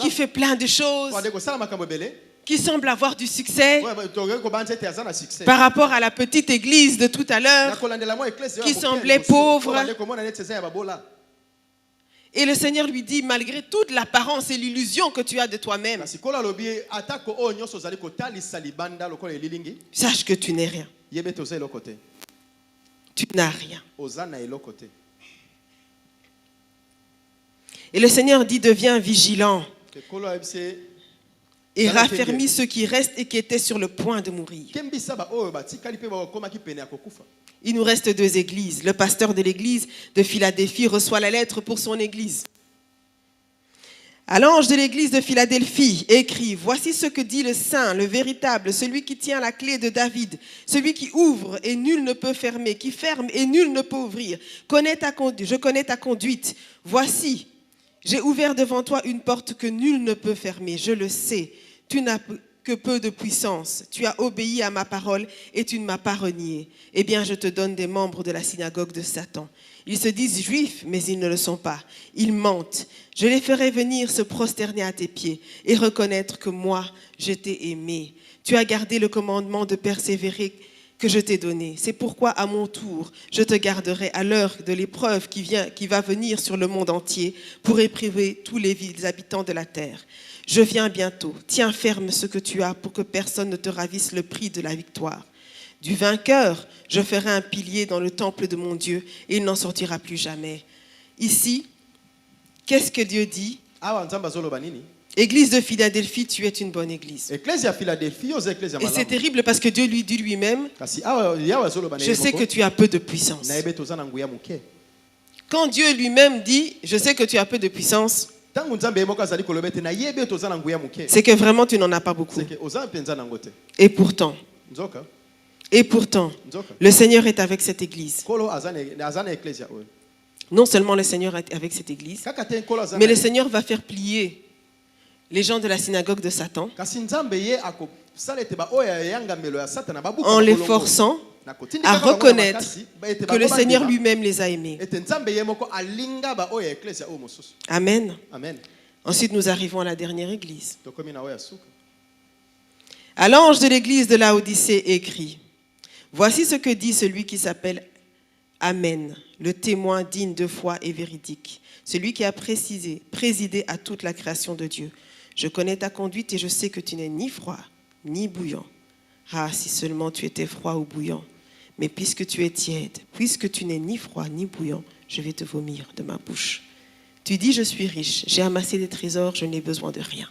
[SPEAKER 2] qui fait plein de choses, qui semble avoir du succès par rapport à la petite église de tout à l'heure qui semblait pauvre. Et le Seigneur lui dit, malgré toute l'apparence et l'illusion que tu as de toi-même, sache que tu n'es rien. Tu n'as rien. Et le Seigneur dit, deviens vigilant et raffermis ceux qui restent et qui étaient sur le point de mourir. Il nous reste 2 églises. Le pasteur de l'église de Philadelphie reçoit la lettre pour son église. À l'ange de l'église de Philadelphie, écrit, voici ce que dit le saint, le véritable, celui qui tient la clé de David, celui qui ouvre et nul ne peut fermer, qui ferme et nul ne peut ouvrir. Je connais ta conduite. Voici, j'ai ouvert devant toi une porte que nul ne peut fermer. Je le sais. Tu n'as que peu de puissance. Tu as obéi à ma parole et tu ne m'as pas renié. Eh bien, je te donne des membres de la synagogue de Satan. Ils se disent juifs, mais ils ne le sont pas. Ils mentent. Je les ferai venir se prosterner à tes pieds et reconnaître que moi, je t'ai aimé. Tu as gardé le commandement de persévérer que je t'ai donné. C'est pourquoi, à mon tour, je te garderai à l'heure de l'épreuve qui va venir sur le monde entier pour éprouver tous les habitants de la terre. Je viens bientôt. Tiens ferme ce que tu as pour que personne ne te ravisse le prix de la victoire. Du vainqueur, je ferai un pilier dans le temple de mon Dieu et il n'en sortira plus jamais. Ici, qu'est-ce que Dieu dit? Église de Philadelphie, tu es une bonne église. Et c'est terrible parce que Dieu lui dit lui-même, je sais que tu as peu de puissance. Quand Dieu lui-même dit, je sais que tu as peu de puissance, c'est que vraiment tu n'en as pas beaucoup. Et pourtant, le Seigneur est avec cette église. Non seulement le Seigneur est avec cette église, mais le Seigneur va faire plier les gens de la synagogue de Satan en les forçant à reconnaître que le Seigneur lui-même les a aimés. Amen. Ensuite, nous arrivons à la dernière église. À l'ange de l'église de Laodicée écrit, voici ce que dit celui qui s'appelle Amen, le témoin digne de foi et véridique, celui qui a présidé à toute la création de Dieu. Je connais ta conduite et je sais que tu n'es ni froid ni bouillant. Ah, si seulement tu étais froid ou bouillant. Mais puisque tu es tiède, puisque tu n'es ni froid ni bouillant, je vais te vomir de ma bouche. Tu dis, je suis riche, j'ai amassé des trésors, je n'ai besoin de rien.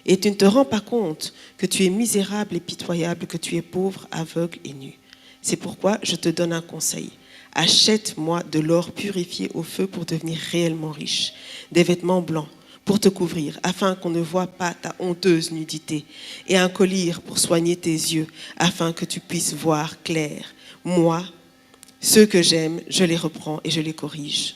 [SPEAKER 2] Et tu ne te rends pas compte que tu es misérable et pitoyable, que tu es pauvre, aveugle et nu. C'est pourquoi je te donne un conseil. Achète-moi de l'or purifié au feu pour devenir réellement riche, des vêtements blancs pour te couvrir, afin qu'on ne voie pas ta honteuse nudité, et un collier pour soigner tes yeux, afin que tu puisses voir clair. Moi, ceux que j'aime, je les reprends et je les corrige.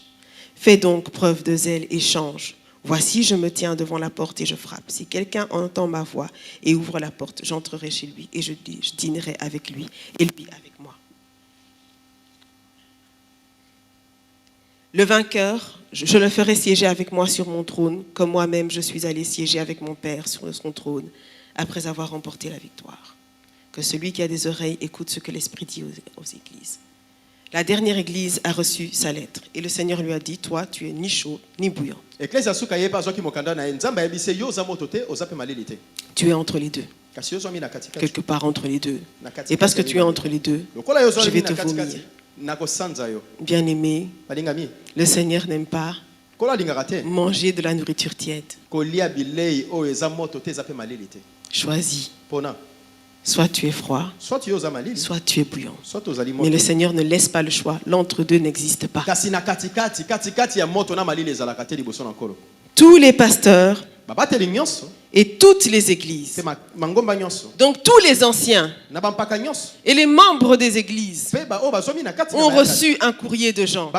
[SPEAKER 2] Fais donc preuve de zèle et change. Voici, je me tiens devant la porte et je frappe. Si quelqu'un entend ma voix et ouvre la porte, j'entrerai chez lui et je dînerai avec lui et lui avec moi. Le vainqueur, je le ferai siéger avec moi sur mon trône, comme moi-même je suis allé siéger avec mon Père sur son trône, après avoir remporté la victoire. Que celui qui a des oreilles écoute ce que l'Esprit dit aux églises. La dernière église a reçu sa lettre et le Seigneur lui a dit, toi, tu es ni chaud ni bouillant. Tu es entre les deux. Quelque part entre les deux. Et parce que tu es entre les deux, je vais te vomir. Bien-aimé, le Seigneur n'aime pas manger de la nourriture tiède. Choisis. Soit tu es froid, soit tu es bouillant. Mais le Seigneur ne laisse pas le choix. L'entre-deux n'existe pas. Tous les pasteurs et toutes les églises, donc tous les anciens et les membres des églises ont reçu un courrier de Jean.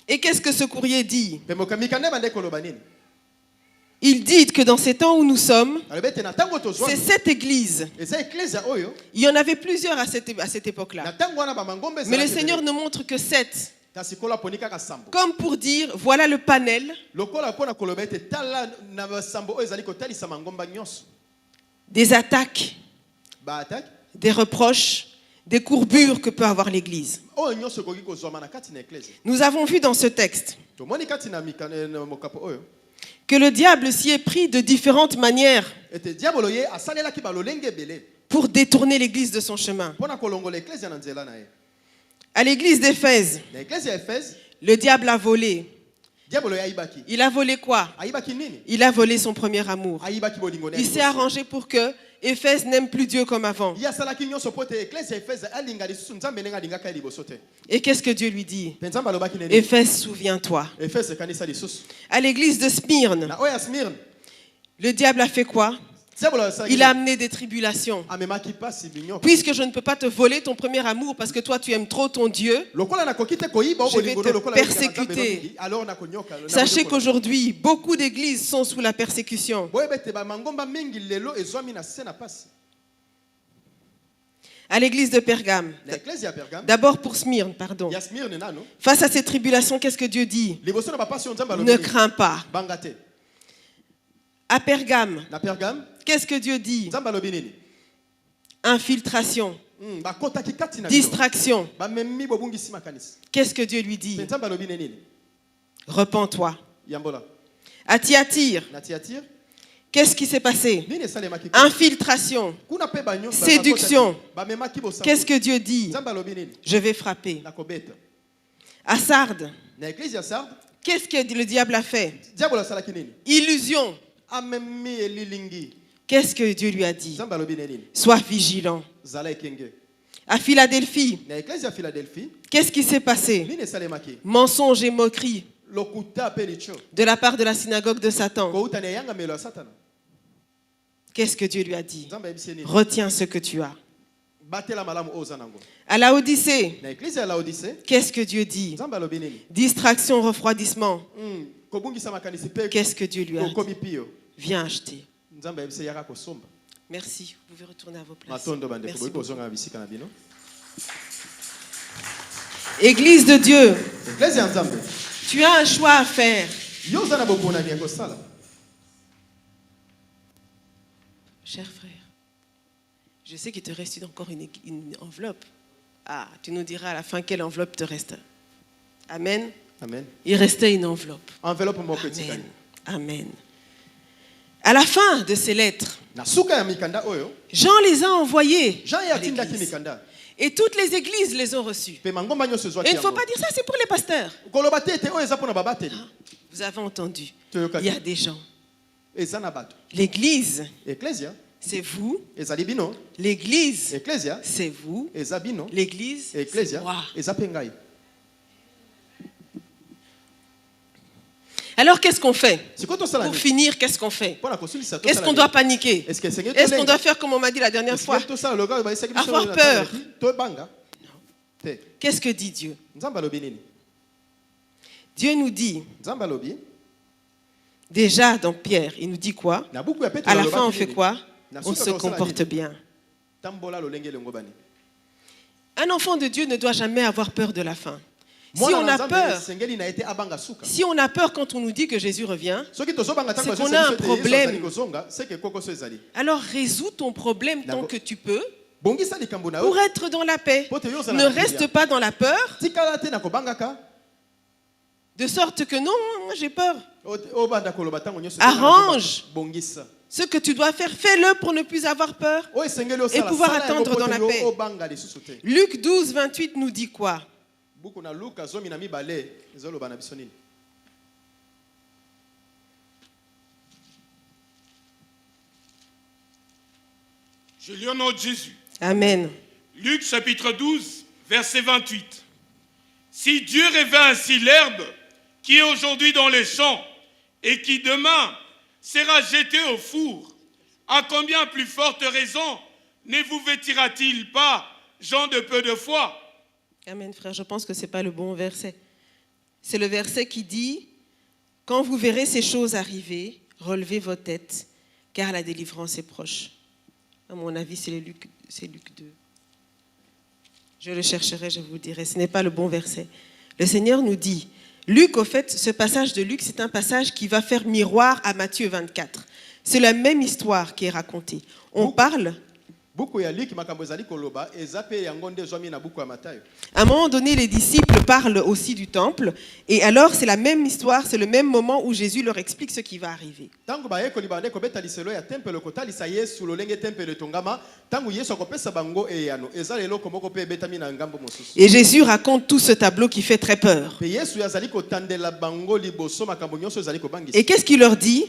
[SPEAKER 2] Et qu'est-ce que ce courrier dit? Il dit que dans ces temps où nous sommes, c'est cette église. Il y en avait plusieurs à cette époque-là. Mais le Seigneur ne montre que 7. Comme pour dire, voilà le panel des attaques, des reproches, des courbures que peut avoir l'église. Nous avons vu dans ce texte que le diable s'y est pris de différentes manières pour détourner l'église de son chemin. À l'église d'Éphèse, le diable a volé. Il a volé quoi? Il a volé son premier amour. Il s'est arrangé pour que Éphèse n'aime plus Dieu comme avant. Et qu'est-ce que Dieu lui dit? Éphèse, souviens-toi. À l'église de Smyrne, le diable a fait quoi? Il a amené des tribulations. Puisque je ne peux pas te voler ton premier amour parce que toi tu aimes trop ton Dieu, je vais te persécuter. Sachez qu'aujourd'hui, beaucoup d'églises sont sous la persécution. À l'église de Pergame, d'abord pour Smyrne, pardon. Face à ces tribulations, qu'est-ce que Dieu dit? Ne crains pas. À Pergame, qu'est-ce que Dieu dit? infiltration, distraction. Qu'est-ce que Dieu lui dit? Repens-toi. À Thyatire, qu'est-ce qui s'est passé? Infiltration, séduction. Qu'est-ce que Dieu dit? Je vais frapper. À Sardes, qu'est-ce que le diable a fait? Illusion. Qu'est-ce que Dieu lui a dit? Sois vigilant. À Philadelphie, qu'est-ce qui s'est passé? Mensonge et moquerie de la part de la synagogue de Satan. Qu'est-ce que Dieu lui a dit? Retiens ce que tu as. À Laodicée, qu'est-ce que Dieu dit? Distraction, refroidissement. Qu'est-ce que Dieu lui a dit? Viens acheter. Merci. Vous pouvez retourner à vos places. Merci. Église de Dieu, tu as un choix à faire. Cher frère, je sais qu'il te reste encore une enveloppe. Ah, tu nous diras à la fin quelle enveloppe te reste. Amen.
[SPEAKER 3] Amen.
[SPEAKER 2] Il restait une enveloppe. Amen. Amen. À la fin de ces lettres, Jean les a envoyées. Et toutes les églises les ont reçues. Et il ne faut pas dire ça, c'est pour les pasteurs. Vous avez entendu. Il y a des gens. L'église, c'est vous. L'église, c'est vous. L'église, c'est moi. Alors qu'est-ce qu'on fait? Pour finir, qu'est-ce qu'on fait? Est-ce qu'on doit paniquer? Est-ce qu'on doit faire comme on m'a dit la dernière fois? Avoir peur? Non. Qu'est-ce que dit Dieu? Dieu nous dit, déjà dans Pierre, il nous dit quoi? À la fin, on fait quoi? On se comporte bien. Un enfant de Dieu ne doit jamais avoir peur de la fin. Si on a peur quand on nous dit que Jésus revient, c'est qu'on a un problème. Alors résous ton problème tant que tu peux pour être dans la paix. Ne reste pas dans la peur, de sorte que non, j'ai peur. Arrange ce que tu dois faire, fais-le pour ne plus avoir peur et pouvoir attendre dans la paix. Luc 12, 28 nous dit quoi?
[SPEAKER 1] Je lis au nom de Jésus.
[SPEAKER 2] Amen.
[SPEAKER 1] Luc chapitre 12, verset 28. Si Dieu revêt ainsi l'herbe qui est aujourd'hui dans les champs et qui demain sera jetée au four, à combien plus forte raison ne vous vêtira-t-il pas, gens de peu de foi?
[SPEAKER 2] Amen, frère, je pense que ce n'est pas le bon verset. C'est le verset qui dit « Quand vous verrez ces choses arriver, relevez vos têtes, car la délivrance est proche. » À mon avis, c'est Luc 2. Je le chercherai, je vous dirai. Ce n'est pas le bon verset. Le Seigneur nous dit, Luc, au fait, ce passage de Luc, c'est un passage qui va faire miroir à Matthieu 24. C'est la même histoire qui est racontée. On parle... À un moment donné, les disciples parlent aussi du temple. Et alors, c'est la même histoire, c'est le même moment où Jésus leur explique ce qui va arriver. Et Jésus raconte tout ce tableau qui fait très peur. Et qu'est-ce qu'il leur dit?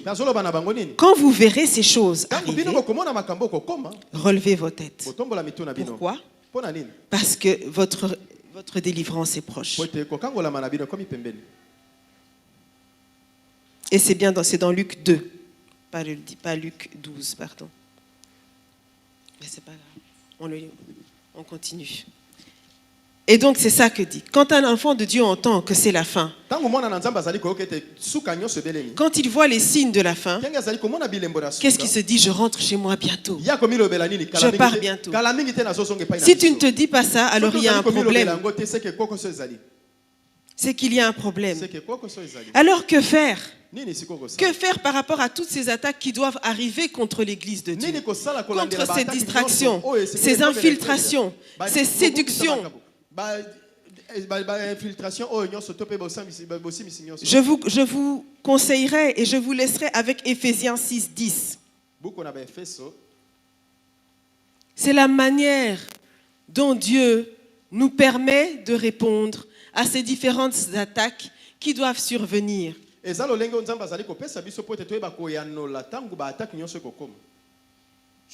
[SPEAKER 2] Quand vous verrez ces choses arriver, relevez vos têtes. Pourquoi? Parce que votre délivrance est proche. Et c'est bien, c'est dans Luc 2, pas Luc 12, pardon. Mais c'est pas grave, on continue. Et donc c'est ça que dit. Quand un enfant de Dieu entend que c'est la fin, quand il voit les signes de la fin, qu'est-ce qu'il se dit? Je rentre chez moi bientôt. Je pars bientôt. Si tu ne te dis pas ça, alors il y a un problème. c'est qu'il y a un problème. Alors que faire? Que faire par rapport à toutes ces attaques qui doivent arriver contre l'Église de Dieu, contre ces distractions, ces infiltrations, ces séductions? Je vous conseillerais et je vous laisserai avec Éphésiens 6, 10. C'est la manière dont Dieu nous permet de répondre à ces différentes attaques qui doivent survenir.
[SPEAKER 1] Je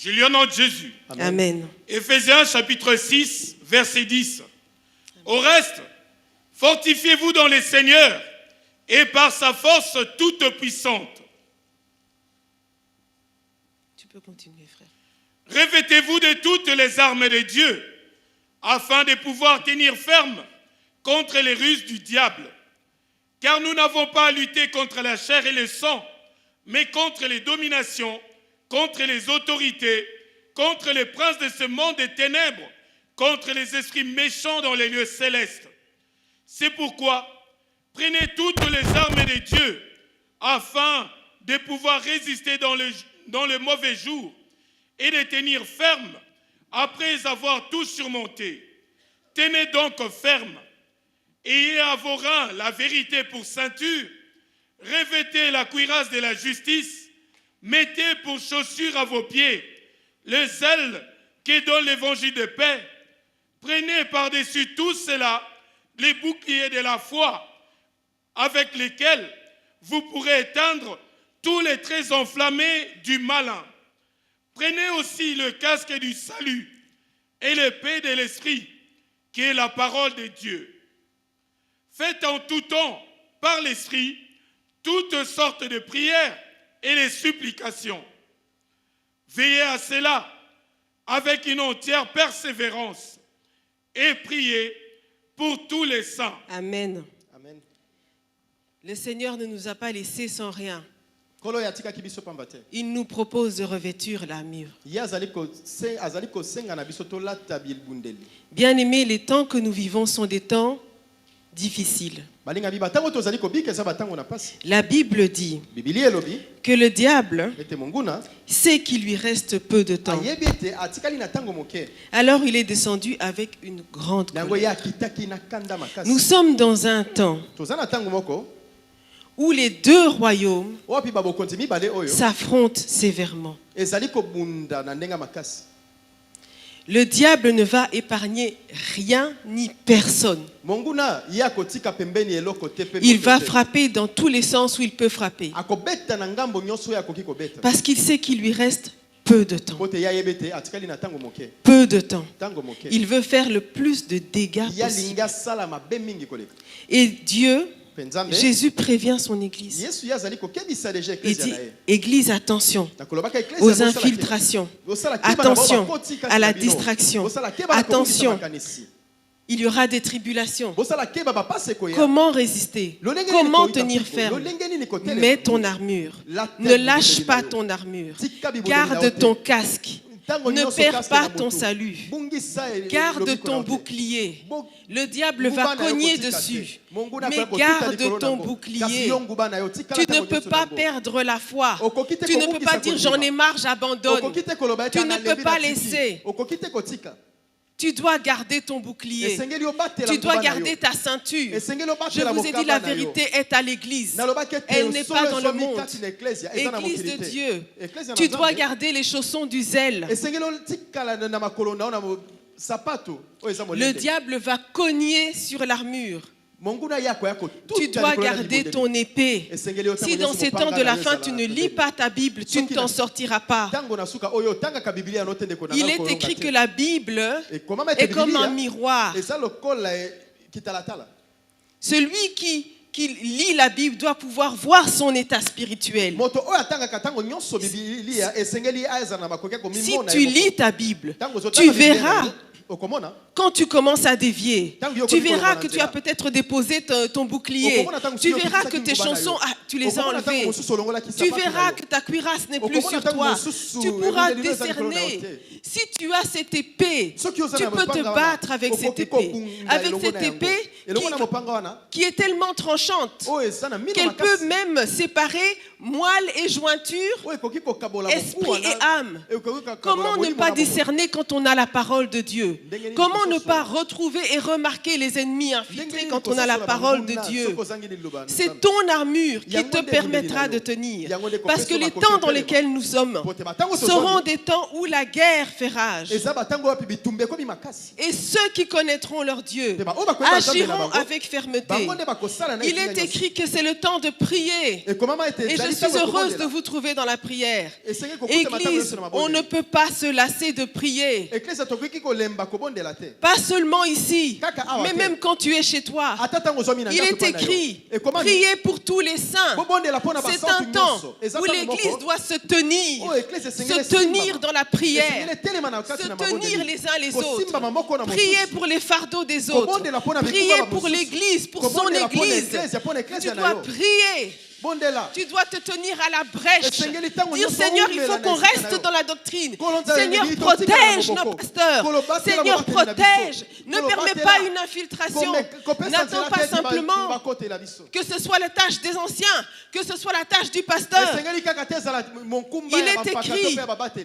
[SPEAKER 1] lis au nom de Jésus.
[SPEAKER 2] Amen.
[SPEAKER 1] Éphésiens chapitre 6, verset 10. Au reste, fortifiez-vous dans le Seigneur et par sa force toute puissante.
[SPEAKER 2] Tu peux continuer, frère.
[SPEAKER 1] Revêtez-vous de toutes les armes de Dieu afin de pouvoir tenir ferme contre les ruses du diable. Car nous n'avons pas à lutter contre la chair et le sang, mais contre les dominations, contre les autorités, contre les princes de ce monde des ténèbres, contre les esprits méchants dans les lieux célestes. C'est pourquoi, prenez toutes les armes de Dieu, afin de pouvoir résister dans le mauvais jour et de tenir ferme après avoir tout surmonté. Tenez donc ferme. Ayez à vos reins la vérité pour ceinture, revêtez la cuirasse de la justice, mettez pour chaussure à vos pieds le zèle qui donne l'évangile de paix. Prenez par-dessus tout cela les boucliers de la foi, avec lesquels vous pourrez éteindre tous les traits enflammés du malin. Prenez aussi le casque du salut et l'épée de l'esprit, qui est la parole de Dieu. Faites en tout temps, par l'Esprit, toutes sortes de prières et de supplications. Veillez à cela avec une entière persévérance et priez pour tous les saints.
[SPEAKER 2] Amen. Amen. Le Seigneur ne nous a pas laissés sans rien. Il nous propose de revêtir l'armure. Bien aimés, les temps que nous vivons sont des temps difficile. La Bible dit que le diable sait qu'il lui reste peu de temps. Alors il est descendu avec une grande colère. Nous sommes dans un temps où les deux royaumes s'affrontent sévèrement. Le diable ne va épargner rien ni personne. Il va frapper dans tous les sens où il peut frapper. Parce qu'il sait qu'il lui reste peu de temps. Peu de temps. Il veut faire le plus de dégâts possible. Et Dieu, Jésus prévient son Église. Il dit, Église, attention aux infiltrations, attention à la distraction, attention, il y aura des tribulations. Comment résister? Comment tenir ferme? Mets ton armure. Ne lâche pas ton armure. Garde ton casque. Ne perds pas ton salut. Garde ton bouclier. Le diable va cogner dessus. Mais garde ton bouclier. Tu ne peux pas perdre la foi. Tu ne peux pas dire j'en ai marre, j'abandonne. Tu ne peux pas laisser. Tu dois garder ton bouclier. Tu dois garder ta ceinture. Je vous ai dit, la vérité est à l'église. Elle n'est pas dans le monde. Église de Dieu. Tu dois garder les chaussons du zèle. Le diable va cogner sur l'armure. Tu dois garder ton épée. Si dans ces temps de la fin tu ne lis pas ta Bible, tu ne t'en sortiras pas. Il est écrit que la Bible est comme un miroir. Celui qui lit la Bible doit pouvoir voir son état spirituel. Si tu lis ta Bible, tu verras Quand tu commences à dévier, tu verras que tu as peut-être déposé ton bouclier. Tu verras que tes chansons, tu les as enlevées. Tu verras que ta cuirasse n'est plus sur toi. Tu pourras discerner. Si tu as cette épée, tu peux te battre avec cette épée. Avec cette épée qui est tellement tranchante qu'elle peut même séparer moelle et jointure, esprit et âme. Comment ne pas discerner quand on a la parole de Dieu? Comment ne pas retrouver et remarquer les ennemis infiltrés quand on a la parole de Dieu? C'est ton armure qui te permettra de tenir. Parce que les temps dans lesquels nous sommes seront des temps où la guerre fait rage. Et ceux qui connaîtront leur Dieu agiront avec fermeté. Il est écrit que c'est le temps de prier. Et je suis heureuse de vous trouver dans la prière. Église, on ne peut pas se lasser de prier. Pas seulement ici, mais même quand tu es chez toi. Il est écrit, priez pour tous les saints. C'est un temps où l'Église doit se tenir dans la prière, se tenir les uns les autres, prier pour les fardeaux des autres, prier pour l'Église, pour son Église. Tu dois prier. Tu dois te tenir à la brèche. Dire, Seigneur, il faut qu'on reste dans la doctrine. Seigneur, protège nos pasteurs. Seigneur, protège. Ne permets pas une infiltration. N'attends pas simplement que ce soit la tâche des anciens, que ce soit la tâche du pasteur. Il est écrit,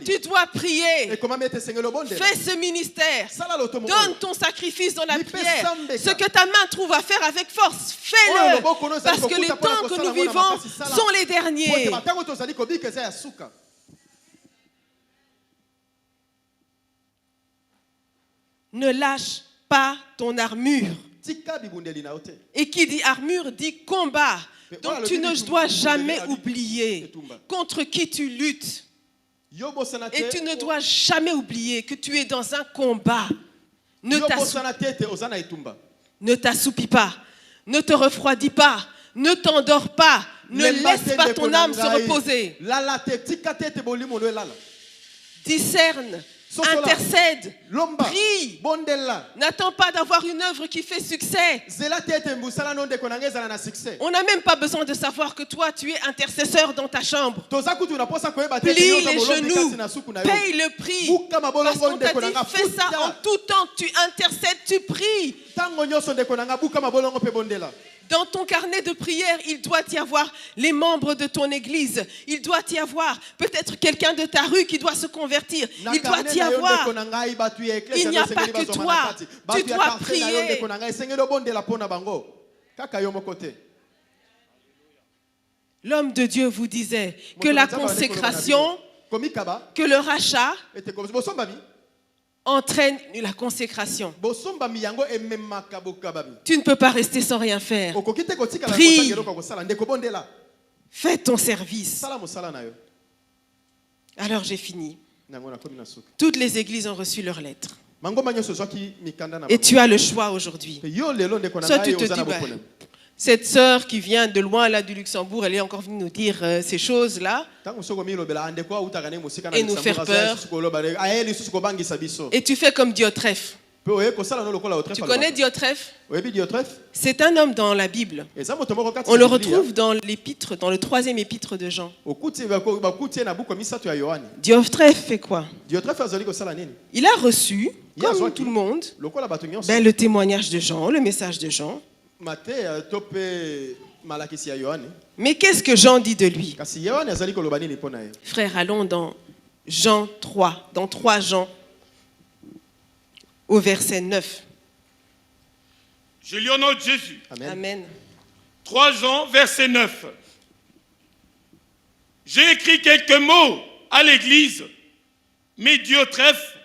[SPEAKER 2] tu dois prier. Fais ce ministère. Donne ton sacrifice dans la prière. Ce que ta main trouve à faire avec force, fais-le. Parce que les temps que nous vivons sont les derniers. Ne lâche pas ton armure. Et qui dit armure dit combat. Donc tu ne dois jamais oublier contre qui tu luttes. Et tu ne dois jamais oublier que tu es dans un combat. Ne t'assoupis pas. Ne te refroidis pas. Ne t'endors pas. Ne laisse pas ton âme se reposer. Discerne. Intercède, prie. N'attends pas d'avoir une œuvre qui fait succès. On n'a même pas besoin de savoir que toi tu es intercesseur dans ta chambre. Plie les genoux, paye le prix. Parce qu'on t'a dit, fais ça en tout temps. Tu intercèdes, tu pries. Dans ton carnet de prière, il doit y avoir les membres de ton église. Il doit y avoir peut-être quelqu'un de ta rue qui doit se convertir. Il doit y avoir. Il n'y a pas que toi. Tu dois prier. L'homme de Dieu vous disait que la consécration, que le rachat entraîne la consécration. Tu ne peux pas rester sans rien faire. Prie. Fais ton service. Alors j'ai fini. Toutes les églises ont reçu leurs lettres. Et tu as le choix aujourd'hui. Soit tu te dis, cette sœur qui vient de loin là du Luxembourg, elle est encore venue nous dire ces choses-là et nous faire peur. Et tu fais comme Diotrephe. Tu connais Diotrephe? C'est un homme dans la Bible. On le retrouve dans l'épître, dans le 3e épître de Jean. Diotrephe fait quoi? Il a reçu, comme tout le monde, le témoignage de Jean, le message de Jean. Mais qu'est-ce que Jean dit de lui? Frère, allons dans Jean 3, dans 3 Jean, au verset 9.
[SPEAKER 1] Je lis au nom de Jésus.
[SPEAKER 2] Amen.
[SPEAKER 1] 3 Jean, verset 9. J'ai écrit quelques mots à l'église, mais Diotrephe,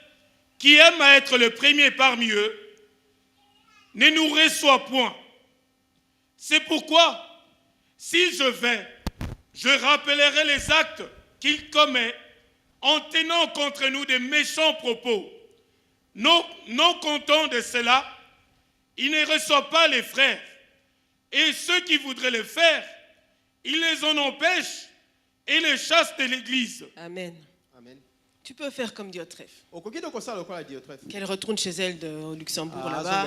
[SPEAKER 1] qui aime à être le premier parmi eux, ne nous reçoit point. C'est pourquoi, si je vais, je rappellerai les actes qu'il commet en tenant contre nous des méchants propos. Non content de cela, il ne reçoit pas les frères. Et ceux qui voudraient le faire, il les en empêche et les chasse de l'église.
[SPEAKER 2] Amen. Tu peux faire comme Diotrephe. Qu'elle retourne chez elle au Luxembourg là-bas.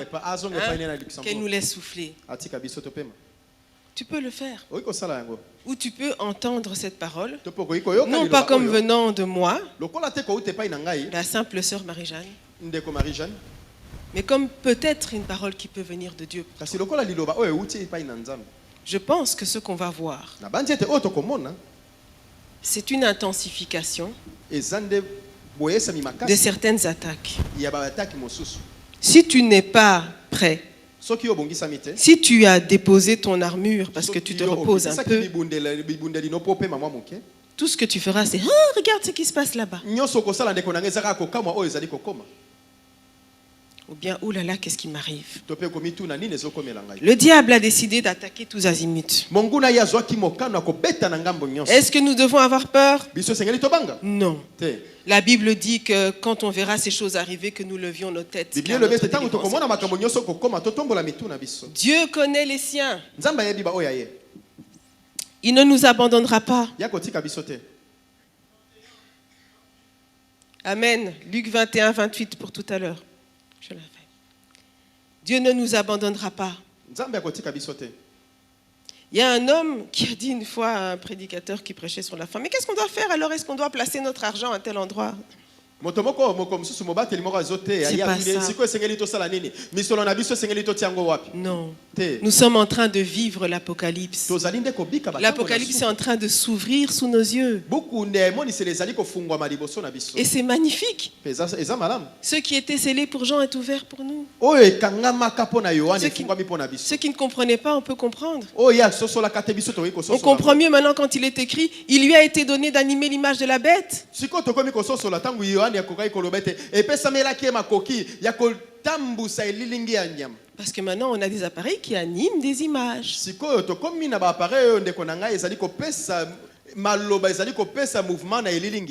[SPEAKER 2] Qu'elle nous laisse souffler. Tu peux le faire. Ou tu peux entendre cette parole. Non pas comme venant de moi, la simple sœur Marie-Jeanne, mais comme peut-être une parole qui peut venir de Dieu. Je pense que ce qu'on va voir, c'est une intensification de certaines attaques. Si tu n'es pas prêt, si tu as déposé ton armure parce que tu te reposes un peu, tout ce que tu feras, c'est « regarde ce qui se passe là-bas ». Ou bien, oh là là, qu'est-ce qui m'arrive? Le diable a décidé d'attaquer tous azimuts. Est-ce que nous devons avoir peur? Non. La Bible dit que quand on verra ces choses arriver, que nous levions nos têtes. Dieu connaît les siens. Il ne nous abandonnera pas. Amen. Luc 21, 28 pour tout à l'heure. Je l'ai fait. Dieu ne nous abandonnera pas. Il y a un homme qui a dit une fois à un prédicateur qui prêchait sur la femme, mais qu'est-ce qu'on doit faire alors? Est-ce qu'on doit placer notre argent à tel endroit? C'est pas ça. Non. Nous sommes en train de vivre l'Apocalypse. L'Apocalypse est en train de s'ouvrir sous nos yeux. Et c'est magnifique. Ce qui était scellé pour Jean est ouvert pour nous. Ce qui ne comprenaient pas, on peut comprendre. On comprend mieux maintenant quand il est écrit, il lui a été donné d'animer l'image de la bête. Parce que maintenant on a des appareils qui animent des images. Et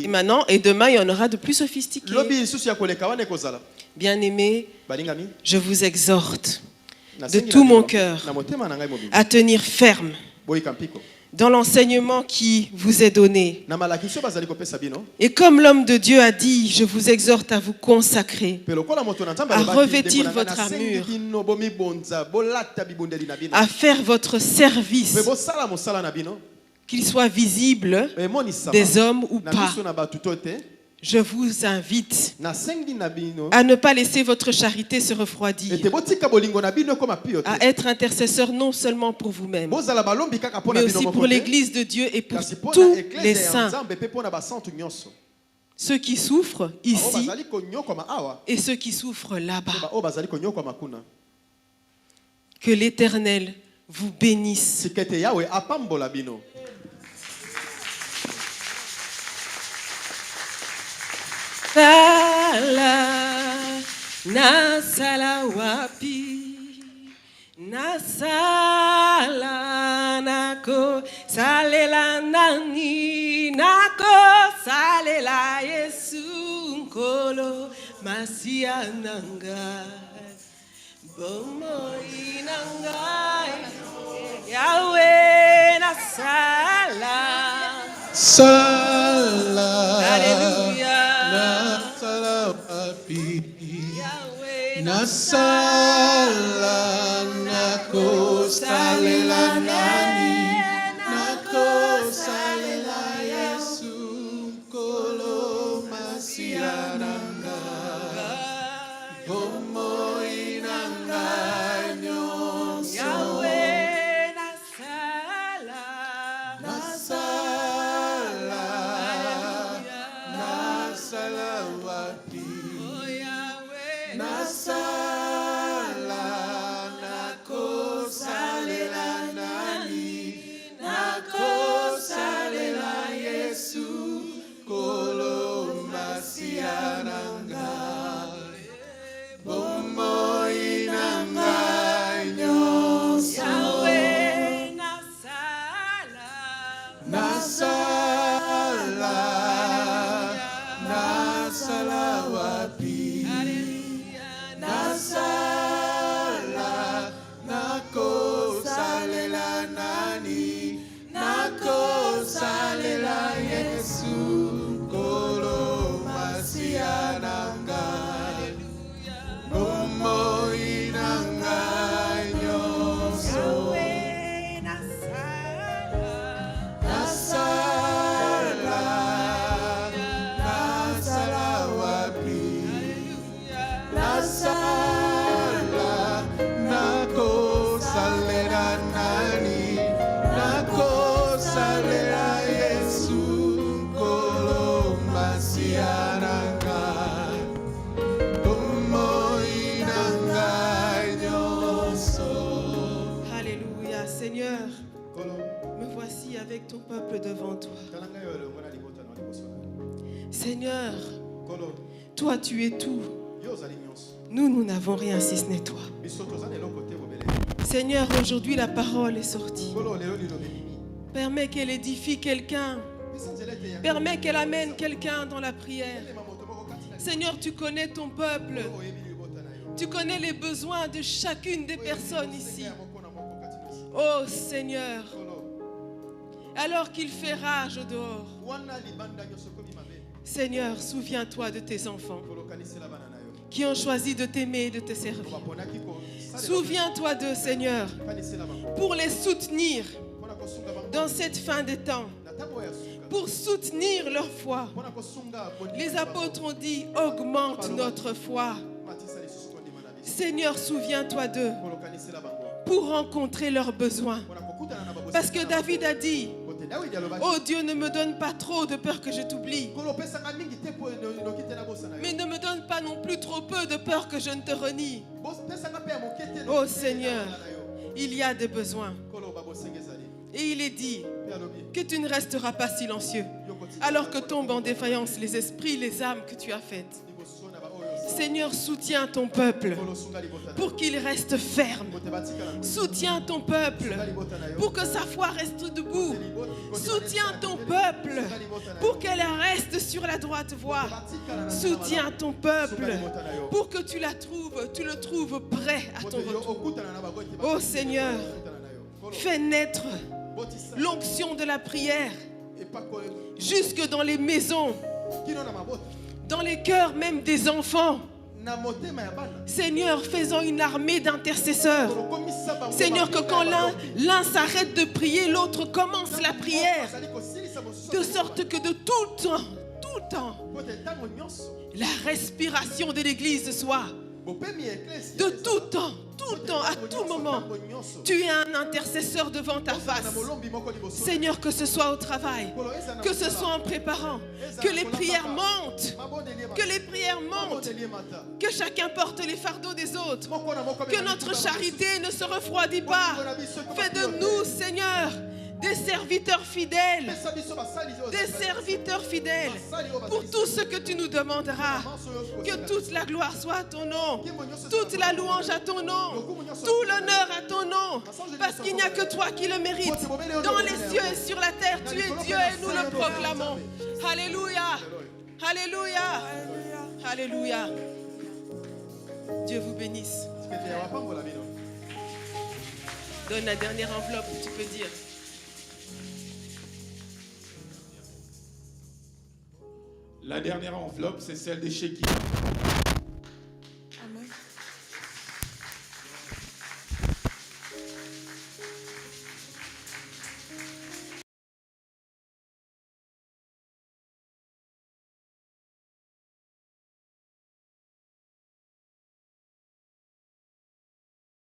[SPEAKER 2] maintenant et demain il y en aura de plus sophistiqués. Bien-aimés, je vous exhorte de tout mon cœur à tenir ferme dans l'enseignement qui vous est donné. Et comme l'homme de Dieu a dit, je vous exhorte à vous consacrer, à revêtir votre armure, à faire votre service, qu'il soit visible des hommes ou pas. Je vous invite à ne pas laisser votre charité se refroidir, à être intercesseur non seulement pour vous-même, mais aussi pour l'Église de Dieu et pour tous les saints, ceux qui souffrent ici et ceux qui souffrent là-bas. Que l'Éternel vous bénisse. Nasala wapi, nasala nako salela nani, nako salela Yesu nkolo masia nangai, bomo inangai, Yahweh nasala,
[SPEAKER 3] sala,
[SPEAKER 2] Alléluia.
[SPEAKER 3] Nasala nako salela nani, nako salela Yesu kolo masia nanga, bomo inanga nyonso. Yahweh nasala, nasala, nasala wapi. Nasala
[SPEAKER 2] Alléluia, Seigneur. Me voici avec ton peuple devant toi. Seigneur, toi tu es tout. Nous n'avons rien si ce n'est toi. Seigneur, aujourd'hui la parole est sortie. Permets qu'elle édifie quelqu'un. Permets qu'elle amène quelqu'un dans la prière. Seigneur, tu connais ton peuple. Tu connais les besoins de chacune des personnes ici. Oh Seigneur, alors qu'il fait rage au dehors, Seigneur, souviens-toi de tes enfants qui ont choisi de t'aimer et de te servir. Souviens-toi d'eux, Seigneur, pour les soutenir dans cette fin des temps, pour soutenir leur foi. Les apôtres ont dit, augmente notre foi. Seigneur, souviens-toi d'eux pour rencontrer leurs besoins. Parce que David a dit, oh Dieu, ne me donne pas trop de peur que je t'oublie. Mais ne me donne pas non plus trop peu de peur que je ne te renie. Oh Seigneur, il y a des besoins. Et il est dit que tu ne resteras pas silencieux alors que tombent en défaillance les esprits, les âmes que tu as faites. Seigneur, soutiens ton peuple pour qu'il reste ferme. Soutiens ton peuple pour que sa foi reste debout. Soutiens ton peuple pour qu'elle reste sur la droite voie. Soutiens ton peuple pour que tu le trouves prêt à ton retour. Oh Seigneur, fais naître l'onction de la prière jusque dans les maisons, dans les cœurs même des enfants. Seigneur, faisons une armée d'intercesseurs. Seigneur, que quand l'un s'arrête de prier, l'autre commence la prière. De sorte que de tout temps, la respiration de l'Église soit de tout temps, à tout moment. Tu es un intercesseur devant ta face. Seigneur, que ce soit au travail, que ce soit en préparant, que les prières montent, que chacun porte les fardeaux des autres, que notre charité ne se refroidit pas. Fais de nous, Seigneur, des serviteurs fidèles pour tout ce que tu nous demanderas. Que toute la gloire soit à ton nom, toute la louange à ton nom, tout l'honneur à ton nom, parce qu'il n'y a que toi qui le mérites. Dans les cieux et sur la terre, tu es Dieu et nous le proclamons. Alléluia, alléluia, alléluia. Dieu vous bénisse. Donne la dernière enveloppe, tu peux dire.
[SPEAKER 1] La dernière enveloppe, c'est celle des chéquiers.